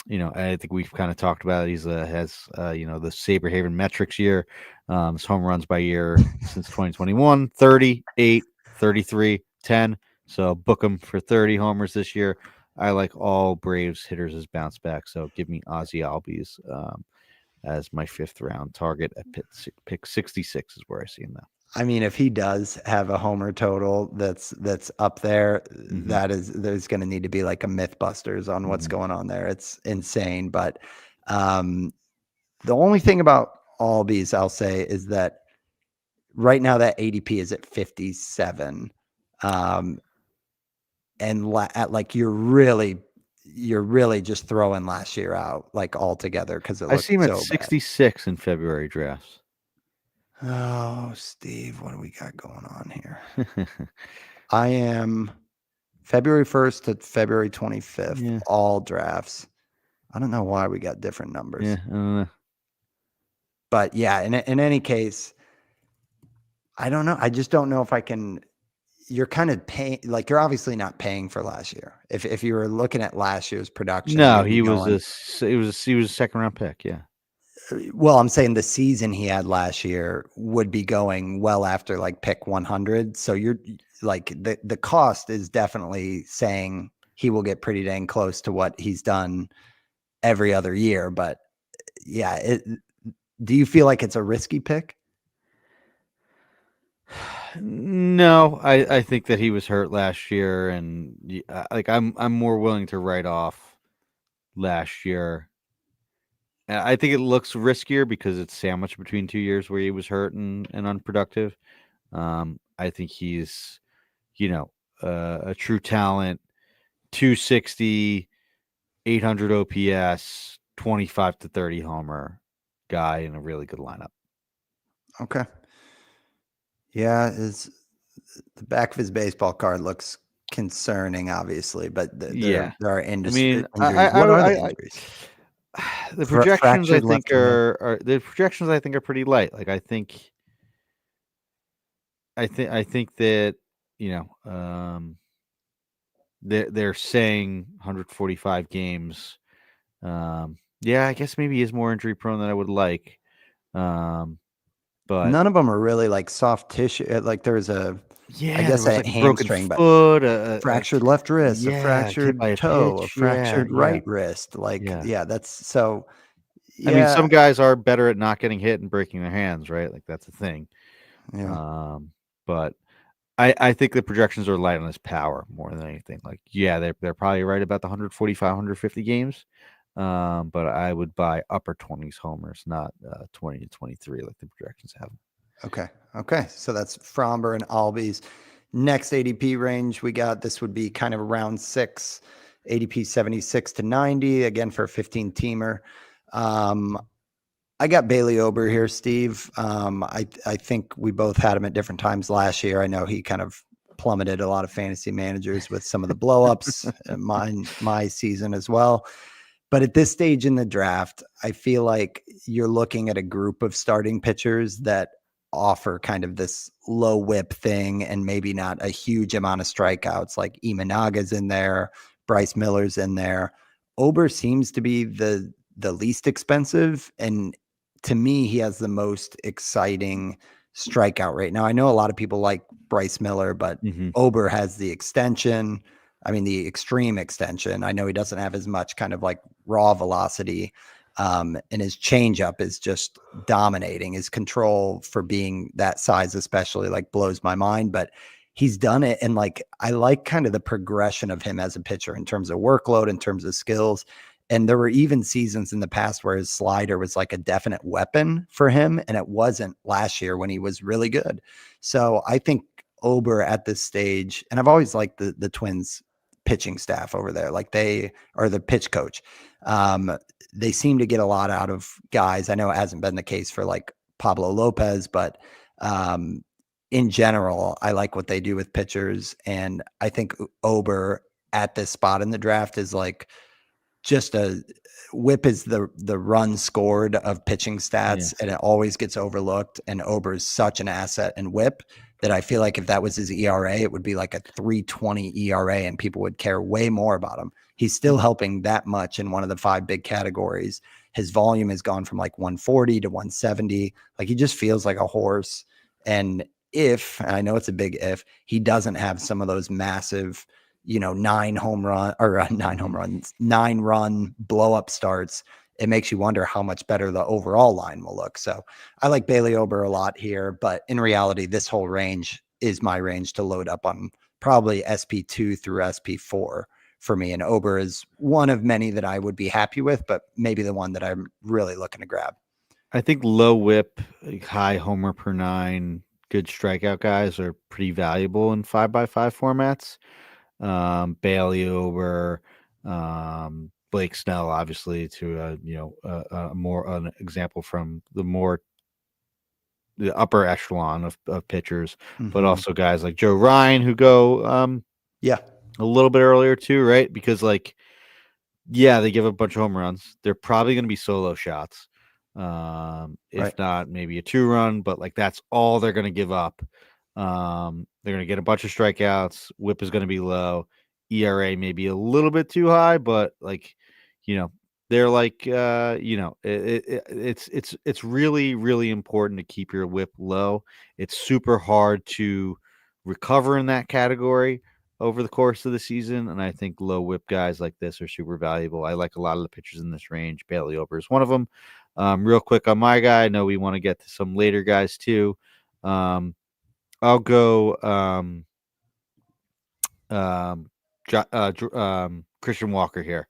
Speaker 2: I think we've kind of talked about it. He's has the Saberhaven metrics year. His home runs by year since 2021, 38, 33, 10. So book him for 30 homers this year. I like all Braves hitters as bounce back. So give me Ozzy Albies as my 5th round target at pick 66 is where I see him now.
Speaker 1: I mean, if he does have a homer total that's up there, there's going to need to be like a Mythbusters on what's going on there. It's insane. But the only thing about Albies I'll say is that right now that ADP is at 57. And like you're really just throwing last year out like altogether because it
Speaker 2: I see him
Speaker 1: looked
Speaker 2: at
Speaker 1: so bad.
Speaker 2: 66 in February drafts.
Speaker 1: Oh, Steve, what do we got going on here? I am February 1st to February 25th,
Speaker 2: Yeah.
Speaker 1: all drafts. I don't know why we got different numbers.
Speaker 2: Yeah, I don't know.
Speaker 1: But yeah, in any case, I don't know. I just don't know if I can. You're kind of paying, like you're obviously not paying for last year. If you were looking at last year's production,
Speaker 2: No,
Speaker 1: you'd be going.
Speaker 2: he was a second round pick. Yeah.
Speaker 1: Well, I'm saying the season he had last year would be going well after like pick 100. So you're like the cost is definitely saying he will get pretty dang close to what he's done every other year. But yeah, do you feel like it's a risky pick?
Speaker 2: No, I think that he was hurt last year, and like I'm more willing to write off last year. I think it looks riskier because it's sandwiched between 2 years where he was hurt and unproductive. I think he's, a true talent, 260, 800 OPS, 25 to 30 homer guy in a really good lineup.
Speaker 1: Okay. Yeah, the back of his baseball card looks concerning, obviously, but
Speaker 2: Yeah.
Speaker 1: there are
Speaker 2: I mean,
Speaker 1: injuries. What are the
Speaker 2: I
Speaker 1: injuries?
Speaker 2: the projections I
Speaker 1: Fractured
Speaker 2: think
Speaker 1: left and right.
Speaker 2: are pretty light. Like I think that, you know, they're saying 145 games. Yeah, I guess maybe he is more injury prone than I would like. Um, but
Speaker 1: None of them are really like soft tissue. Like there's I
Speaker 2: yeah, there
Speaker 1: guess
Speaker 2: was
Speaker 1: a
Speaker 2: like a broken
Speaker 1: hamstring, but
Speaker 2: foot,
Speaker 1: fractured left wrist, a
Speaker 2: hit by
Speaker 1: fractured
Speaker 2: a
Speaker 1: toe, a
Speaker 2: pitch. Yeah,
Speaker 1: fractured
Speaker 2: yeah,
Speaker 1: right wrist. Like,
Speaker 2: yeah.
Speaker 1: yeah, that's so,
Speaker 2: I mean,
Speaker 1: yeah,
Speaker 2: some guys are better at not getting hit and breaking their hands, right? Like that's a thing.
Speaker 1: yeah.
Speaker 2: But I think the projections are light on his power more than anything. Like, yeah, they're probably right about the 145, 150 games. But I would buy upper 20s homers, not 20 to 23 like the projections have.
Speaker 1: Okay. Okay. So that's Fromber and Albies. Next ADP range we got, this would be kind of round six, ADP 76 to 90, again for a 15 teamer. Um, I got Bailey Ober here, Steve. I think we both had him at different times last year. I know he kind of plummeted a lot of fantasy managers with some of the blowups, my season as well. But at this stage in the draft, I feel like you're looking at a group of starting pitchers that offer kind of this low whip thing and maybe not a huge amount of strikeouts. Like Imanaga's in there, Bryce Miller's in there. Ober seems to be the least expensive, and to me, he has the most exciting strikeout rate. Now, I know a lot of people like Bryce Miller, but
Speaker 2: Mm-hmm.
Speaker 1: Ober has the extension. I mean, the extreme extension. I know he doesn't have as much kind of like raw velocity. And his changeup is just dominating. His control for being that size, especially, like blows my mind. But he's done it. And like, I like kind of the progression of him as a pitcher in terms of workload, in terms of skills. And there were even seasons in the past where his slider was like a definite weapon for him. And it wasn't last year when he was really good. So I think Ober at this stage, and I've always liked the Twins pitching staff over there. Like they are the pitch coach. Um, they seem to get a lot out of guys. I know it hasn't been the case for like Pablo Lopez, but um, in general, I like what they do with pitchers. And I think Ober at this spot in the draft is like just a whip is the run scored of pitching
Speaker 2: Yeah.
Speaker 1: stats, and it always gets overlooked. And Ober is such an asset in whip that I feel like if that was his ERA, it would be like a 3.20 ERA, and people would care way more about him. He's still helping that much in one of the five big categories. His volume has gone from like 140 to 170. Like he just feels like a horse. And if, and I know it's a big if, he doesn't have some of those massive, 9 home run or 9 home runs, 9 run blow up starts, it makes you wonder how much better the overall line will look. So I like Bailey Ober a lot here, but in reality, this whole range is my range to load up on, probably SP2 through SP4 for me. And Ober is one of many that I would be happy with, but maybe the one that I'm really looking to grab.
Speaker 2: I think low whip, like high homer per nine, good strikeout guys are pretty valuable in 5x5 formats. Bailey Ober, Blake Snell, obviously, to more an example from the upper echelon of pitchers, but
Speaker 1: Mm-hmm.
Speaker 2: also guys like Joe Ryan who go
Speaker 1: Yeah.
Speaker 2: a little bit earlier too, right? Because like, yeah, they give a bunch of home runs. They're probably going to be solo shots, if
Speaker 1: Right.
Speaker 2: not maybe a 2-run, but like that's all they're going to give up. They're going to get a bunch of strikeouts. Whip is going to be low. ERA maybe a little bit too high, but like, you know, they're like, it's really really important to keep your whip low. It's super hard to recover in that category over the course of the season, and I think low whip guys like this are super valuable. I like a lot of the pitchers in this range. Bailey Ober is one of them. Real quick on my guy, I know we want to get to some later guys too. I'll go um, Christian Walker here.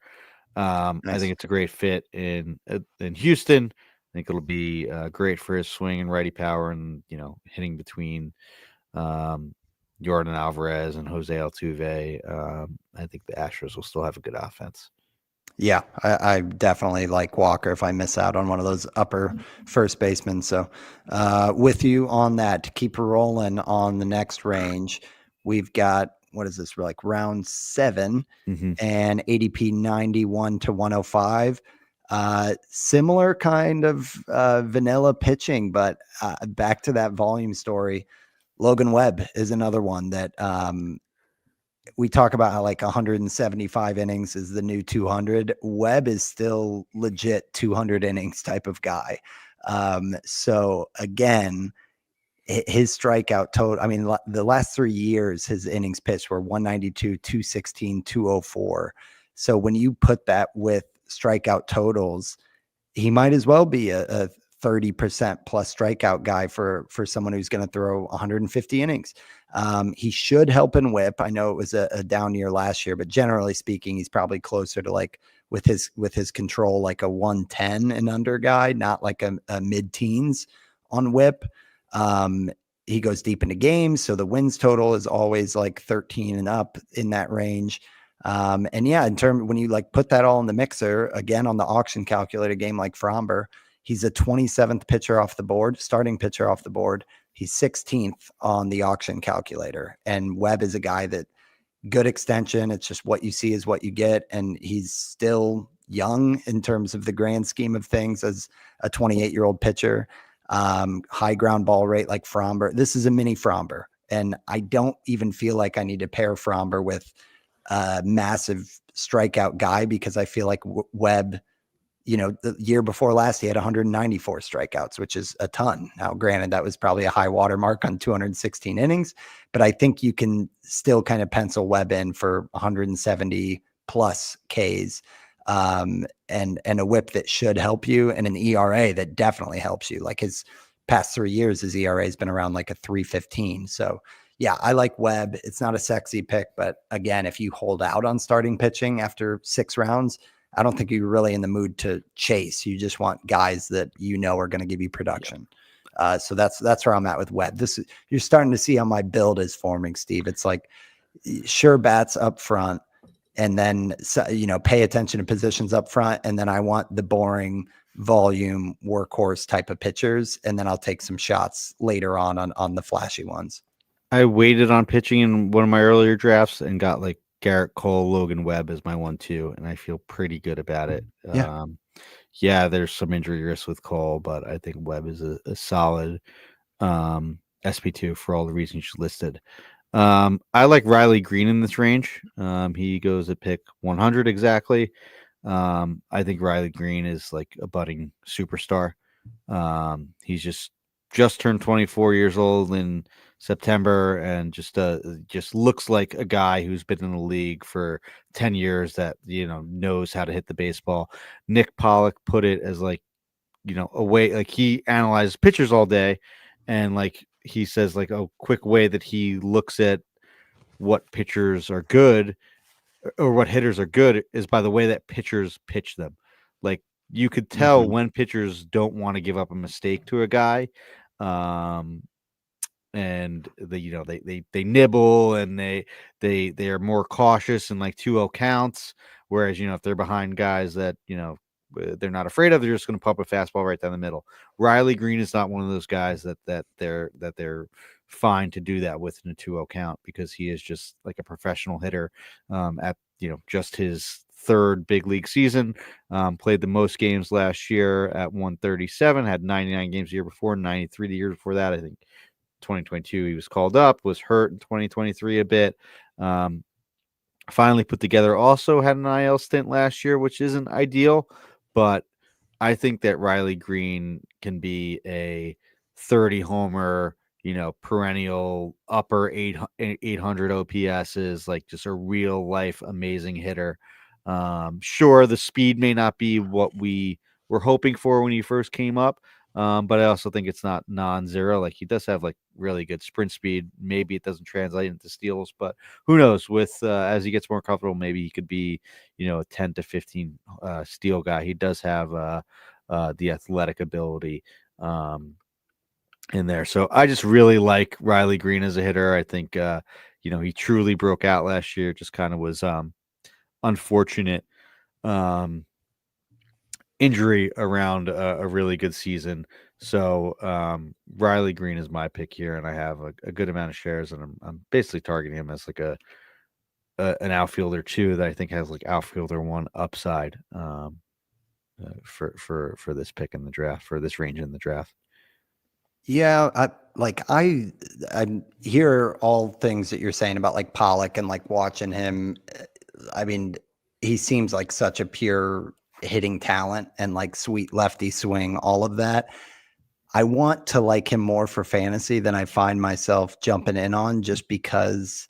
Speaker 2: I
Speaker 1: Nice.
Speaker 2: think it's a great fit in Houston. I think it'll be great for his swing and righty power, and hitting between um, Jordan Alvarez and Jose Altuve. I think the Astros will still have a good offense.
Speaker 1: Yeah, I definitely like Walker if I miss out on one of those upper first basemen. So, with you on that, to keep rolling on the next range, we've got what is this? We're like round 7
Speaker 2: Mm-hmm.
Speaker 1: and ADP 91 to 105. Similar kind of vanilla pitching, but back to that volume story. Logan Webb is another one that we talk about how like 175 innings is the new 200. Webb is still legit 200 innings type of guy. So again, his strikeout total, I mean, the last 3 years, his innings pitched were 192, 216, 204. So when you put that with strikeout totals, he might as well be a 30% plus strikeout guy for someone who's going to throw 150 innings. He should help in whip. I know it was a down year last year, but generally speaking, he's probably closer to like with his control, like a 110 and under guy, not like a mid teens on whip. Um, he goes deep into games, so the wins total is always like 13 and up in that range. And yeah, in terms when you like put that all in the mixer again on the auction calculator game like Fromber, he's a 27th pitcher off the board, starting pitcher off the board. He's 16th on the auction calculator. And Webb is a guy that good extension. It's just what you see is what you get. And he's still young in terms of the grand scheme of things as a 28-year-old pitcher. High ground ball rate like Fromber. This is a mini Fromber. And I don't even feel like I need to pair Fromber with massive strikeout guy because I feel like Webb, the year before last, he had 194 strikeouts, which is a ton. Now, granted, that was probably a high water mark on 216 innings, but I think you can still kind of pencil Webb in for 170 plus Ks, and a whip that should help you, and an ERA that definitely helps you. Like his past 3 years, his ERA has been around like a 315. So yeah, I like Webb. It's not a sexy pick, but again, if you hold out on starting pitching after 6 rounds, I don't think you're really in the mood to chase. You just want guys that are going to give you production. So that's where I'm at with Webb. You're starting to see how my build is forming, Steve. It's like sure bats up front, and then pay attention to positions up front, and then I want the boring volume workhorse type of pitchers, and then I'll take some shots later on the flashy ones.
Speaker 2: I waited on pitching in one of my earlier drafts and got like Garrett Cole, Logan Webb as my 1-2, and I feel pretty good about it.
Speaker 1: Yeah.
Speaker 2: Yeah, there's some injury risk with Cole, but I think Webb is a solid SP2 for all the reasons you listed. I like Riley Green in this range. He goes at pick 100 exactly. I think Riley Green is like a budding superstar. He's just turned 24 years old in September, and just looks like a guy who's been in the league for 10 years that knows how to hit the baseball. Nick Pollock put it as like a way, like he analyzes pitchers all day, and like he says like a quick way that he looks at what pitchers are good or what hitters are good is by the way that pitchers pitch them. Like you could tell
Speaker 1: Mm-hmm.
Speaker 2: when pitchers don't want to give up a mistake to a guy. And they nibble, and they are more cautious in like 2-0 counts, whereas if they're behind guys that they're not afraid of, they're just going to pump a fastball right down the middle. Riley Green is not one of those guys that they're fine to do that with in a 2-0 count, because he is just like a professional hitter at just his third big league season. Played the most games last year at 137, had 99 games the year before, 93 the year before that. I think 2022 he was called up, was hurt in 2023 a bit. Finally put together, also had an IL stint last year, which isn't ideal, but I think that Riley Green can be a 30 homer, perennial upper 800 OPS, is like just a real life amazing hitter. Sure, the speed may not be what we were hoping for when he first came up, But I also think it's not non-zero. Like he does have like really good sprint speed. Maybe it doesn't translate into steals, but who knows? With as he gets more comfortable, maybe he could be, a 10 to 15 steal guy. He does have the athletic ability in there. So I just really like Riley Green as a hitter. I think he truly broke out last year. Just kind of was unfortunate um injury around a really good season. So Riley Green is my pick here, and I have a good amount of shares, and I'm basically targeting him as like an outfielder too that I think has like outfielder one upside for this pick in the draft, for this range in the draft.
Speaker 1: Yeah, I hear all things that you're saying about like Pollock and like watching him. I mean, he seems like such a pure hitting talent and like sweet lefty swing, all of that. I want to like him more for fantasy than I find myself jumping in on, just because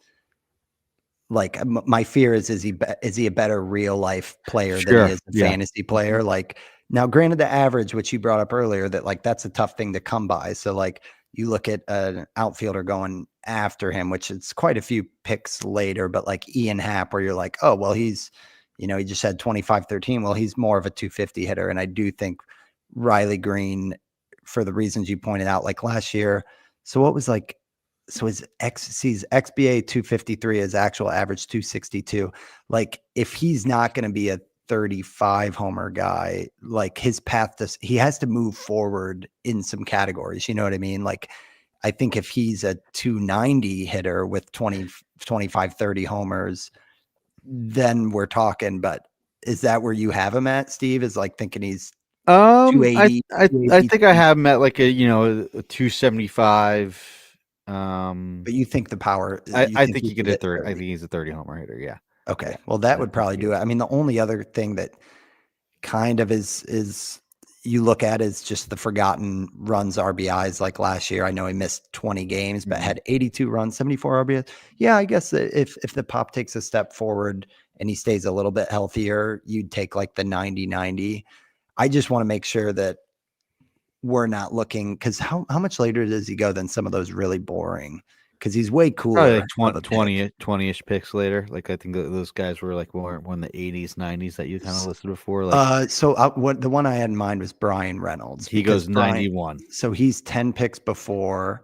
Speaker 1: like my fear is he a better real life player than he
Speaker 2: Sure.
Speaker 1: is a
Speaker 2: Yeah.
Speaker 1: fantasy player? Like, now granted, the average, which you brought up earlier, that like that's a tough thing to come by. So like you look at an outfielder going after him, which it's quite a few picks later, but like Ian Happ, where you're like, oh well, he just had 25-13. Well, he's more of a 250 hitter. And I do think Riley Green, for the reasons you pointed out, like last year. So what was like, so his XBA 253, his actual average 262. Like if he's not going to be a 35 homer guy, like his path he has to move forward in some categories. You know what I mean? Like I think if he's a 290 hitter with 20, 25, 30 homers, then we're talking. But is that where you have him at, Steve? Is like thinking he's
Speaker 2: I
Speaker 1: 280,
Speaker 2: I think I have him at like a 275.
Speaker 1: but you think the power, you
Speaker 2: I
Speaker 1: think
Speaker 2: think
Speaker 1: he
Speaker 2: he
Speaker 1: can
Speaker 2: could hit
Speaker 1: get
Speaker 2: 30. I
Speaker 1: 30.
Speaker 2: think he's a 30 homer hitter. Yeah.
Speaker 1: Okay.
Speaker 2: Yeah.
Speaker 1: Well, that
Speaker 2: I
Speaker 1: would
Speaker 2: think
Speaker 1: probably
Speaker 2: he
Speaker 1: do
Speaker 2: is.
Speaker 1: it. I mean, the only other thing that kind of is you look at is just the forgotten runs RBIs. Like last year, I know he missed 20 games, but
Speaker 2: Mhm.
Speaker 1: had 82 runs, 74 RBIs. Yeah, I guess if the pop takes a step forward and he stays a little bit healthier, you'd take like the 90-90. I just want to make sure that we're not looking, because how much later does he go than some of those really boring? Because he's way
Speaker 2: Probably
Speaker 1: cooler
Speaker 2: like
Speaker 1: of a pick.
Speaker 2: 20-ish picks later. Like I think that those guys were like more in the 80s, 90s that you kind of listed before. Like
Speaker 1: What the one I had in mind was Brian Reynolds,
Speaker 2: he
Speaker 1: because
Speaker 2: goes 91
Speaker 1: so he's 10 picks before,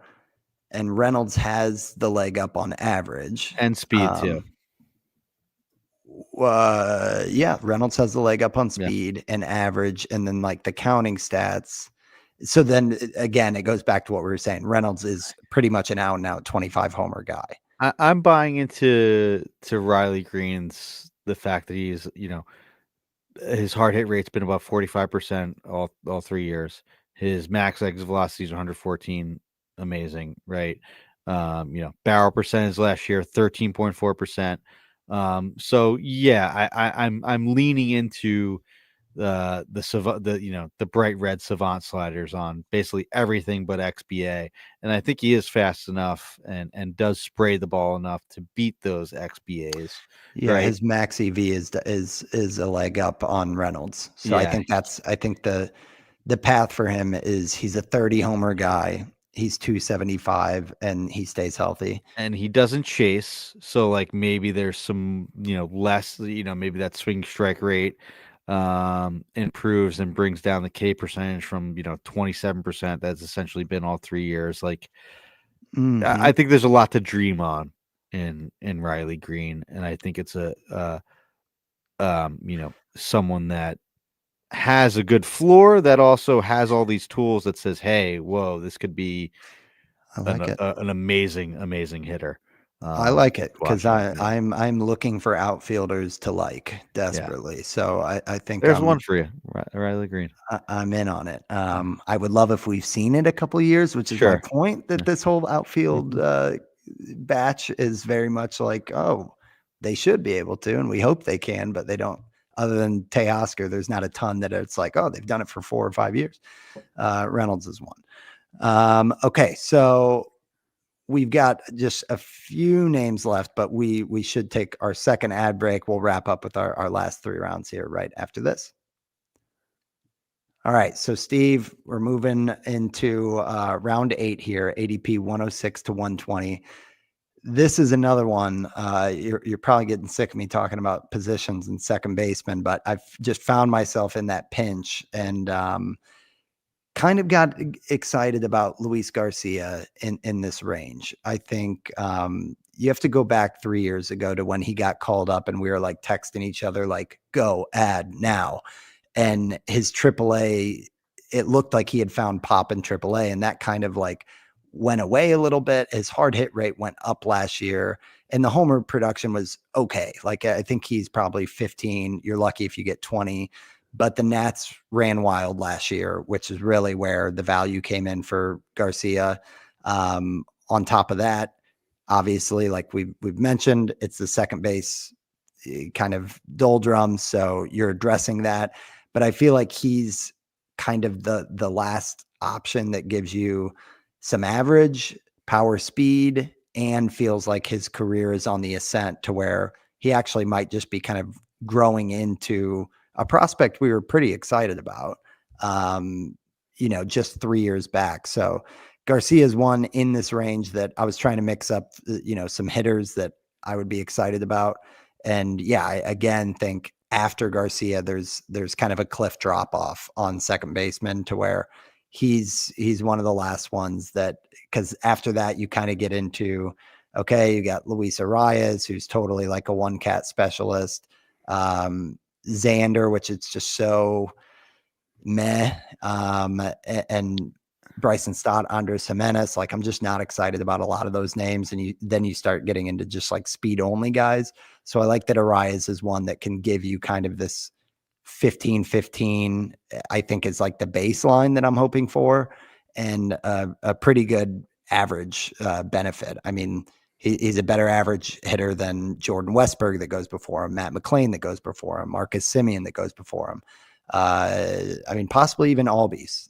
Speaker 1: and Reynolds has the leg up on average.
Speaker 2: and speed too.
Speaker 1: Yeah, Reynolds has the leg up on
Speaker 2: Yeah.
Speaker 1: speed and average, and then like the counting stats. So then again, it goes back to what we were saying. Reynolds is pretty much an out and out 25 homer guy.
Speaker 2: I'm buying into Riley Green's the fact that he's, his hard hit rate's been about 45% all 3 years. His max exit velocity is 114, amazing, right? Barrel percentage last year 13.4%. So yeah, I'm leaning into the bright red savant sliders on basically everything but XBA, and I think he is fast enough and does spray the ball enough to beat those XBAs,
Speaker 1: Yeah,
Speaker 2: right?
Speaker 1: his max EV is a leg up on Reynolds. So
Speaker 2: Yeah,
Speaker 1: I think the path for him is he's a 30 homer guy. He's 275 and he stays healthy.
Speaker 2: and he doesn't chase, so like maybe there's some less, maybe that swing strike rate improves and brings down the K percentage from 27% that's essentially been all 3 years. Like I
Speaker 1: Hmm.
Speaker 2: think there's a lot to dream on in Riley Green, and I think it's someone that has a good floor that also has all these tools that says, "Hey, whoa, this could be
Speaker 1: I like it.
Speaker 2: an amazing hitter."
Speaker 1: I like
Speaker 2: To
Speaker 1: it because
Speaker 2: watch out for.
Speaker 1: I'm looking for outfielders to like
Speaker 2: Yeah,
Speaker 1: desperately. So I think
Speaker 2: there's one for you, Riley Green.
Speaker 1: I'm in on it. I would love if we've seen it a couple of years, which is my
Speaker 2: Sure.
Speaker 1: point, that this whole outfield batch is very much like, oh, they should be able to, and we hope they can, but they don't. Other than Teoscar, there's not a ton that it's like, oh, they've done it for 4 or 5 years. Reynolds is one. Okay, so we've got just a few names left, but we should take our second ad break. We'll wrap up with our last three rounds here right after this. All right. So, Steve, we're moving into round 8 here, ADP 106 to 120. This is another one. You're probably getting sick of me talking about positions and second baseman, but I've just found myself in that pinch and kind of got excited about Luis Garcia in this range. I think you have to go back 3 years ago to when he got called up and we were like texting each other like, go add now. And his AAA, it looked like he had found pop in AAA, and that kind of like went away a little bit. His hard hit rate went up last year, and the homer production was okay. Like I think he's probably 15. You're lucky if you get 20. But the Nats ran wild last year, which is really where the value came in for Garcia. On top of that, obviously, like we've mentioned, it's the second base kind of doldrums, so you're addressing that. But I feel like he's kind of the last option that gives you some average power, speed, and feels like his career is on the ascent to where he actually might just be kind of growing into a prospect we were pretty excited about, just 3 years back. So Garcia is one in this range that I was trying to mix up, some hitters that I would be excited about. And yeah, I again think after Garcia, there's kind of a cliff drop off on second baseman to where he's one of the last ones that, because after that you kind of get into, okay, you got Luis Arias, who's totally like a one cat specialist. Xander, which it's just so meh. And Bryson Stott, Andres Jimenez. Like I'm just not excited about a lot of those names. And then you start getting into just like speed only guys. So I like that Arias is one that can give you kind of this 15-15, I think is like the baseline that I'm hoping for, and a pretty good average benefit. I mean, he's a better average hitter than Jordan Westberg that goes before him, Matt McLean that goes before him, Marcus Semien that goes before him. I mean, possibly even Albies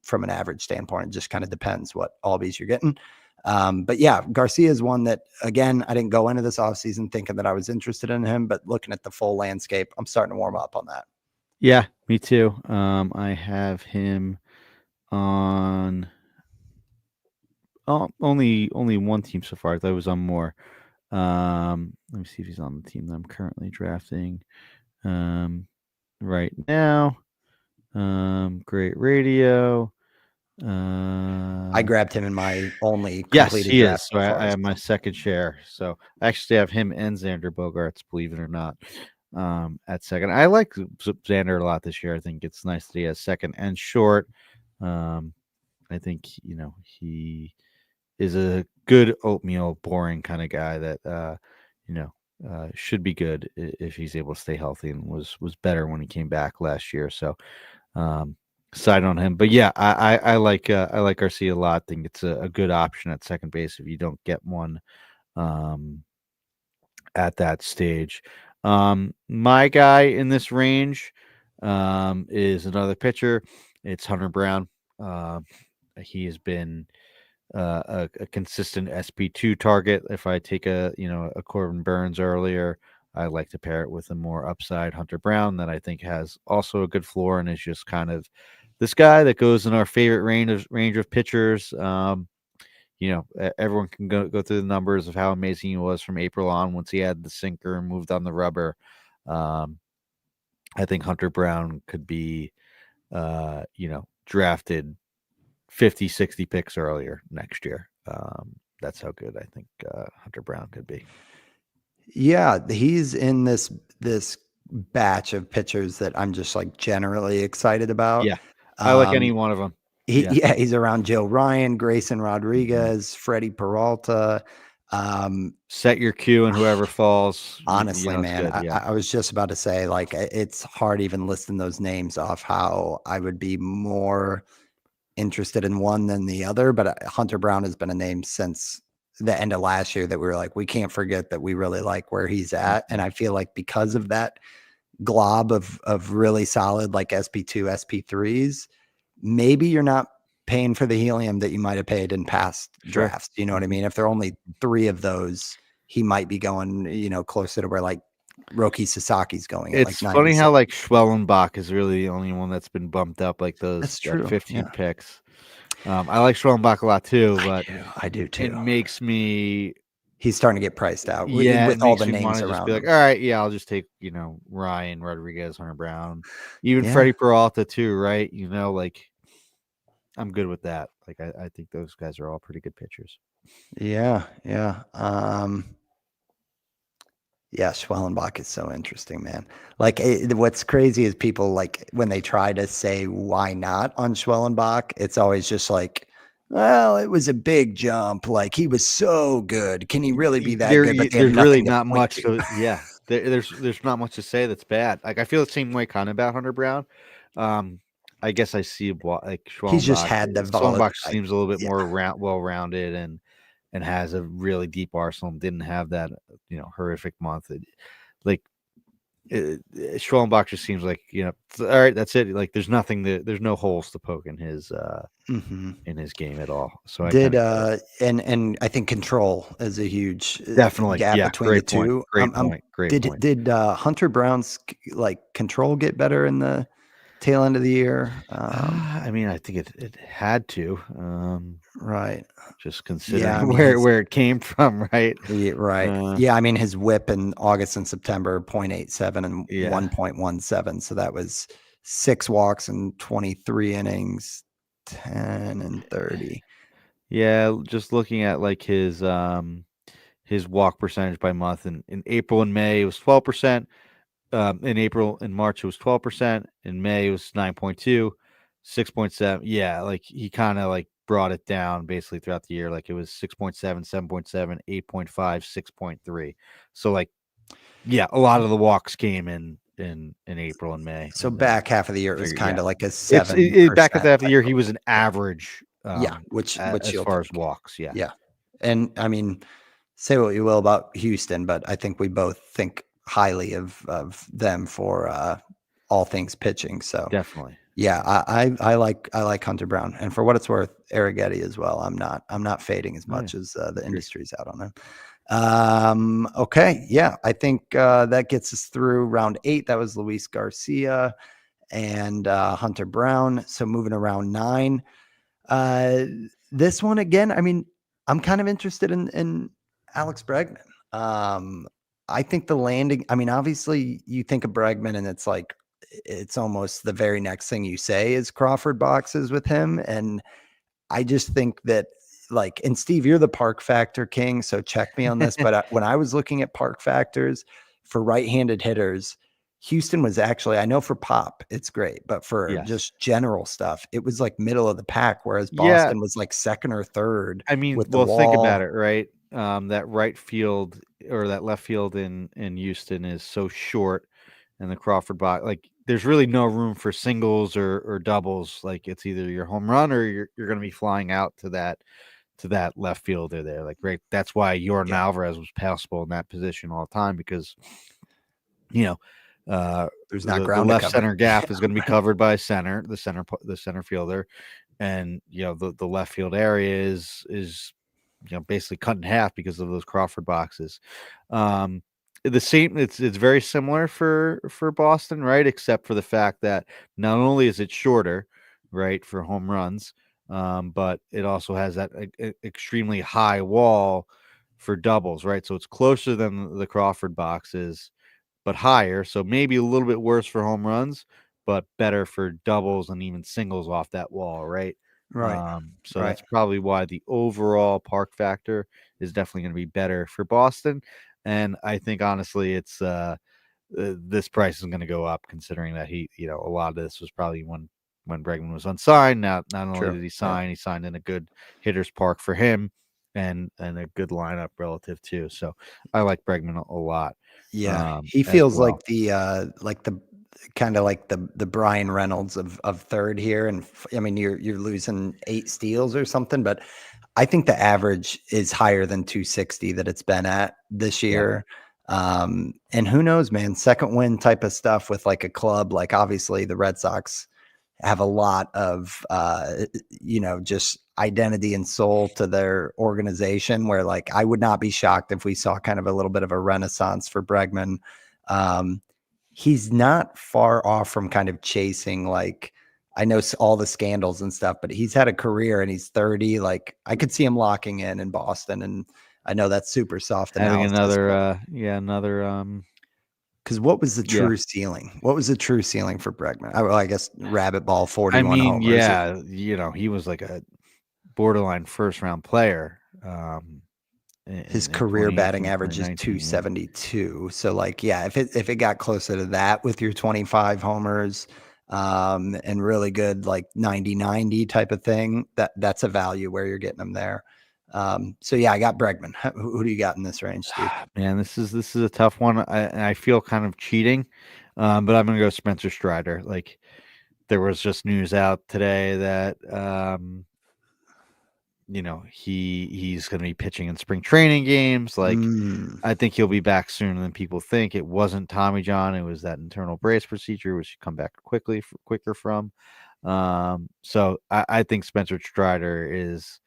Speaker 1: from an average standpoint. It just kind of depends what Albies you're getting. But yeah, Garcia is one that, again, I didn't go into this offseason thinking that I was interested in him, but looking at the full landscape, I'm starting to warm up on that.
Speaker 2: Yeah, me too. I have him on only one team so far. I thought it was on more. Let me see if he's on the team that I'm currently drafting right now. Great radio.
Speaker 1: I grabbed him in my only
Speaker 2: Yes,
Speaker 1: completed
Speaker 2: he
Speaker 1: draft
Speaker 2: is.
Speaker 1: so
Speaker 2: So
Speaker 1: far.
Speaker 2: I have my second share. So I actually have him and Xander Bogaerts, believe it or not, at second. I like Xander a lot this year. I think it's nice that he has second and short. I think he is a good oatmeal, boring kind of guy that should be good if he's able to stay healthy, and was better when he came back last year. So side on him, but yeah, I like Garcia a lot. I think it's a good option at second base if you don't get one at that stage. My guy in this range is another pitcher. It's Hunter Brown. He has been a consistent SP2 target. If I take a Corbin Burns earlier, I like to pair it with a more upside Hunter Brown that I think has also a good floor and is just kind of this guy that goes in our favorite range of pitchers. Everyone can go through the numbers of how amazing he was from April on once he had the sinker and moved on the rubber. I think Hunter Brown could be, drafted 50, 60 picks earlier next year. That's how good I think Hunter Brown could be.
Speaker 1: Yeah, he's in this batch of pitchers that I'm just like generally excited about.
Speaker 2: Yeah, I like any one of them.
Speaker 1: He's around Joe Ryan, Grayson Rodriguez,
Speaker 2: Mm-hmm.
Speaker 1: Freddie Peralta.
Speaker 2: Set your cue and whoever falls.
Speaker 1: Honestly,
Speaker 2: It's
Speaker 1: man,
Speaker 2: good. Yeah,
Speaker 1: I was just about to say, like, it's hard even listing those names off how I would be more interested in one than the other. But Hunter Brown has been a name since the end of last year that we were like, we can't forget that we really like where he's at. And I feel like because of that glob of really solid like SP2, SP3s, maybe you're not paying for the helium that you might have paid in past drafts. You know what I mean? If there are only 3 of those, he might be going, closer to where like Roki Sasaki's going at like
Speaker 2: It's funny
Speaker 1: 96.
Speaker 2: how like Schwellenbach is really the only one that's been bumped up like
Speaker 1: That's
Speaker 2: that
Speaker 1: true.
Speaker 2: 15
Speaker 1: Yeah,
Speaker 2: picks. I like Schwellenbach a lot too, but
Speaker 1: I do
Speaker 2: it
Speaker 1: too.
Speaker 2: makes me
Speaker 1: He's starting to get priced out
Speaker 2: it
Speaker 1: with all
Speaker 2: makes
Speaker 1: the
Speaker 2: me want
Speaker 1: names
Speaker 2: to just be
Speaker 1: around
Speaker 2: like,
Speaker 1: him.
Speaker 2: all right, yeah, I'll just take, Ryan Rodriguez, Hunter Brown, even
Speaker 1: Yeah,
Speaker 2: Freddie Peralta too, right? Like I'm good with that. Like I think those guys are all pretty good pitchers.
Speaker 1: yeah, yeah. Yeah, Schwellenbach is so interesting, man. Like, what's crazy is people like when they try to say why not on Schwellenbach, it's always just like, well, it was a big jump. Like he was so good. Can he really be that good? But they have
Speaker 2: There's really
Speaker 1: nothing to
Speaker 2: not
Speaker 1: point
Speaker 2: much
Speaker 1: to.
Speaker 2: to there's not much to say that's bad. Like I feel the same way kind of about Hunter Brown. I guess I see like
Speaker 1: He's just
Speaker 2: Schwellenbach.
Speaker 1: had the
Speaker 2: Schwellenbach
Speaker 1: like,
Speaker 2: seems a little bit
Speaker 1: yeah,
Speaker 2: more well rounded and has a really deep arsenal. Didn't have that horrific month. Like Schwellenbach just seems like all right. That's it. Like there's there's no holes to poke
Speaker 1: hmm
Speaker 2: in his game at all. So I
Speaker 1: Did
Speaker 2: kind of get it.
Speaker 1: and I think control is a huge
Speaker 2: Definitely,
Speaker 1: gap
Speaker 2: yeah.
Speaker 1: between the
Speaker 2: Great point.
Speaker 1: two.
Speaker 2: Great point. Great point.
Speaker 1: Did Hunter Brown's like control get better in the tail end of the year?
Speaker 2: I mean, I think it had to,
Speaker 1: Right.
Speaker 2: just
Speaker 1: Yeah, I
Speaker 2: considering
Speaker 1: mean his
Speaker 2: where it came from, right?
Speaker 1: yeah, right.
Speaker 2: Uh,
Speaker 1: Yeah, I mean his whip in August and September 0.87 and
Speaker 2: yeah,
Speaker 1: 1.17. So that was 6 walks and 23 innings, 10 and 30.
Speaker 2: yeah. Just looking at like his walk percentage by month, in April and May it was 12%. In April and March it was 12%. In May it was 9.2, 6.7. Yeah, like he kind of like brought it down basically throughout the year. Like it was 6.7, 7.7, 8.5, 6.3. So like yeah, a lot of the walks came in April and May,
Speaker 1: So
Speaker 2: and then
Speaker 1: back half of the year it was
Speaker 2: figure yeah.
Speaker 1: kind of like a
Speaker 2: Back at
Speaker 1: 7%
Speaker 2: the half of the
Speaker 1: type
Speaker 2: year,
Speaker 1: of
Speaker 2: he was an average,
Speaker 1: yeah, which
Speaker 2: as
Speaker 1: you'll
Speaker 2: far as
Speaker 1: take.
Speaker 2: walks. Yeah,
Speaker 1: Yeah. And I mean, say what you will about Houston, but I think we both think highly of them for all things pitching. So
Speaker 2: definitely.
Speaker 1: yeah, I like Hunter Brown, and for what it's worth, Arrighetti as well. I'm not fading as
Speaker 2: Oh yeah,
Speaker 1: much as the
Speaker 2: agree.
Speaker 1: industry's out on him. Okay, yeah, I think that gets us through round 8. That was Luis Garcia and Hunter Brown. So moving around 9. Uh, this one again, I mean, I'm kind of interested in Alex Bregman. I think the landing, I mean, obviously you think of Bregman and it's like it's almost the very next thing you say is Crawford boxes with him. And I just think that like, and Steve, you're the park factor king, so check me on this. But when I was looking at park factors for right-handed hitters, Houston was actually, I know for pop, it's great, but for
Speaker 2: Yes.
Speaker 1: just general stuff, it was like middle of the pack, whereas
Speaker 2: Yeah,
Speaker 1: Boston was like second or third
Speaker 2: I mean,
Speaker 1: with the
Speaker 2: well, think about
Speaker 1: wall.
Speaker 2: it, right? That right field or that left field in Houston is so short, and the Crawford box, like, there's really no room for singles or doubles. Like, it's either your home run or you're going to be flying out to that left fielder there. Like, right, that's why Jordan
Speaker 1: Yeah,
Speaker 2: Alvarez was passable in that position all the time because you know
Speaker 1: there's not
Speaker 2: the
Speaker 1: ground to
Speaker 2: left
Speaker 1: cover.
Speaker 2: center gap is going to be covered by the center fielder, and the left field area is basically cut in half because of those Crawford boxes. Um, the same, it's very similar for Boston, right? Except for the fact that not only is it shorter, right, for home runs, but it also has that extremely high wall for doubles, right? So it's closer than the Crawford boxes, but higher. So maybe a little bit worse for home runs, but better for doubles and even singles off that wall, right?
Speaker 1: Right,
Speaker 2: So
Speaker 1: right.
Speaker 2: that's probably why the overall park factor is definitely going to be better for Boston. And I think honestly, it's this price is going to go up considering that a lot of this was probably when Bregman was unsigned. Now, not only
Speaker 1: True.
Speaker 2: did he
Speaker 1: Yeah.
Speaker 2: sign, he signed in a good hitters park for him and a good lineup relative too. So I like Bregman a lot
Speaker 1: Yeah, he
Speaker 2: as
Speaker 1: feels
Speaker 2: well.
Speaker 1: like the kind of like the Brian Reynolds of third here, and I mean you're losing 8 steals or something, but I think the average is higher than 260 that it's been at this
Speaker 2: Yeah.
Speaker 1: year. And who knows, man, second win type of stuff with like a club, like obviously the Red Sox have a lot of just identity and soul to their organization where like I would not be shocked if we saw kind of a little bit of a renaissance for Bregman He's not far off from kind of chasing, like, I know all the scandals and stuff, but he's had a career and he's 30. Like, I could see him locking in Boston. And I know that's super soft
Speaker 2: Having
Speaker 1: analysis, but
Speaker 2: another
Speaker 1: because what was the
Speaker 2: yeah.
Speaker 1: true ceiling? What was the true ceiling for Bregman? I guess rabbit ball,
Speaker 2: I
Speaker 1: 41
Speaker 2: mean,
Speaker 1: homers.
Speaker 2: yeah, he was like a borderline first round player
Speaker 1: His
Speaker 2: in
Speaker 1: career batting
Speaker 2: 2018,
Speaker 1: average is
Speaker 2: 2019. Yeah.
Speaker 1: 272. So, like, yeah, if it got closer to that with your 25 homers, and really good, like 90-90 type of thing, that's a value where you're getting them there. So yeah, I got Bregman. Who do you got in this range, Steve?
Speaker 2: Man, this is a tough one. I feel kind of cheating, but I'm gonna go Spencer Strider. Like, there was just news out today that he's going to be pitching in spring training games. Like, I think he'll be back sooner than people think. It wasn't Tommy John; it was that internal brace procedure, which you come back quicker from. So I think Spencer Strider is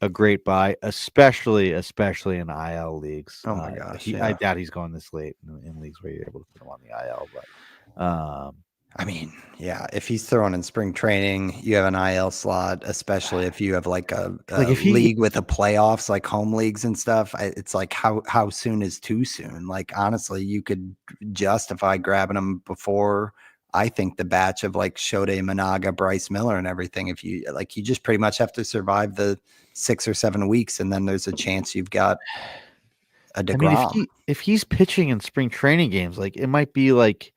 Speaker 2: a great buy, especially in IL leagues.
Speaker 1: Oh my gosh,
Speaker 2: I
Speaker 1: yeah.
Speaker 2: doubt he's going this late in leagues where you're able to put him on the IL, but
Speaker 1: I mean, yeah, if he's throwing in spring training, you have an IL slot, especially if you have like a
Speaker 2: like if he
Speaker 1: league with the playoffs, like home leagues and stuff. It's like how soon is too soon? Like, honestly, you could justify grabbing him before, I think, the batch of like Shohei Managa, Bryce Miller, and everything. If you like, you just pretty much have to survive the 6 or 7 weeks, and then there's a chance you've got a
Speaker 2: I mean,
Speaker 1: DeGrom.
Speaker 2: if he's pitching in spring training games, like, it might be like,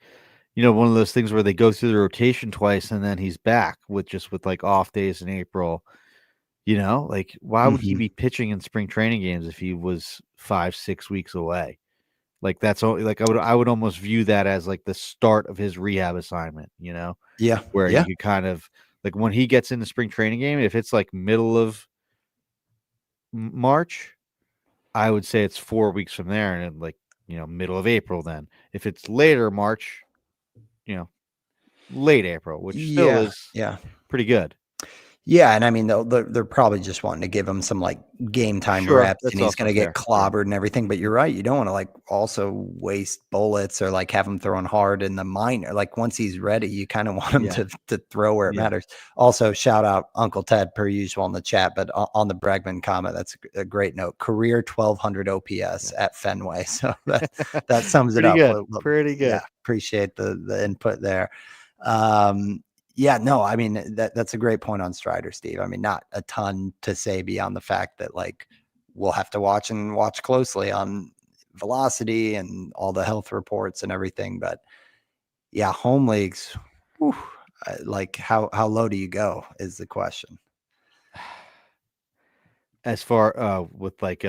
Speaker 2: one of those things where they go through the rotation twice and then he's back with like off days in April. Like, why would he
Speaker 1: Mhm.
Speaker 2: be pitching in spring training games if he was 5-6 weeks away? Like, that's all. Like, I would almost view that as like the start of his rehab assignment.
Speaker 1: Yeah,
Speaker 2: Where you
Speaker 1: yeah,
Speaker 2: could kind of, like, when he gets in the spring training game, if it's like middle of March, I would say it's 4 weeks from there, and like, middle of April. Then if it's later March, you know, late April, which still
Speaker 1: yeah,
Speaker 2: is
Speaker 1: yeah.
Speaker 2: pretty good.
Speaker 1: Yeah, and I mean, they're probably just wanting to give him some, like, game time
Speaker 2: Sure,
Speaker 1: reps, and
Speaker 2: that's
Speaker 1: he's
Speaker 2: also
Speaker 1: gonna get
Speaker 2: fair. Yeah,
Speaker 1: clobbered and everything, but you're right, you don't wanna, like, also waste bullets or, like, have him throwing hard in the minor. Like, once he's ready, you kinda want him
Speaker 2: yeah,
Speaker 1: to throw where it
Speaker 2: yeah.
Speaker 1: matters. Also, shout out Uncle Ted per usual in the chat, but on the Bregman comment, that's a great note. Career 1,200 OPS
Speaker 2: Yeah.
Speaker 1: at Fenway, so that sums it
Speaker 2: Pretty
Speaker 1: up.
Speaker 2: good.
Speaker 1: Well,
Speaker 2: Pretty
Speaker 1: yeah,
Speaker 2: good.
Speaker 1: appreciate the input there. Um yeah, no, I mean, that's a great point on Strider, Steve. I mean, not a ton to say beyond the fact that, like, we'll have to watch closely on velocity and all the health reports and everything. But yeah, home leagues, whew, like, how low do you go is the question
Speaker 2: As far with like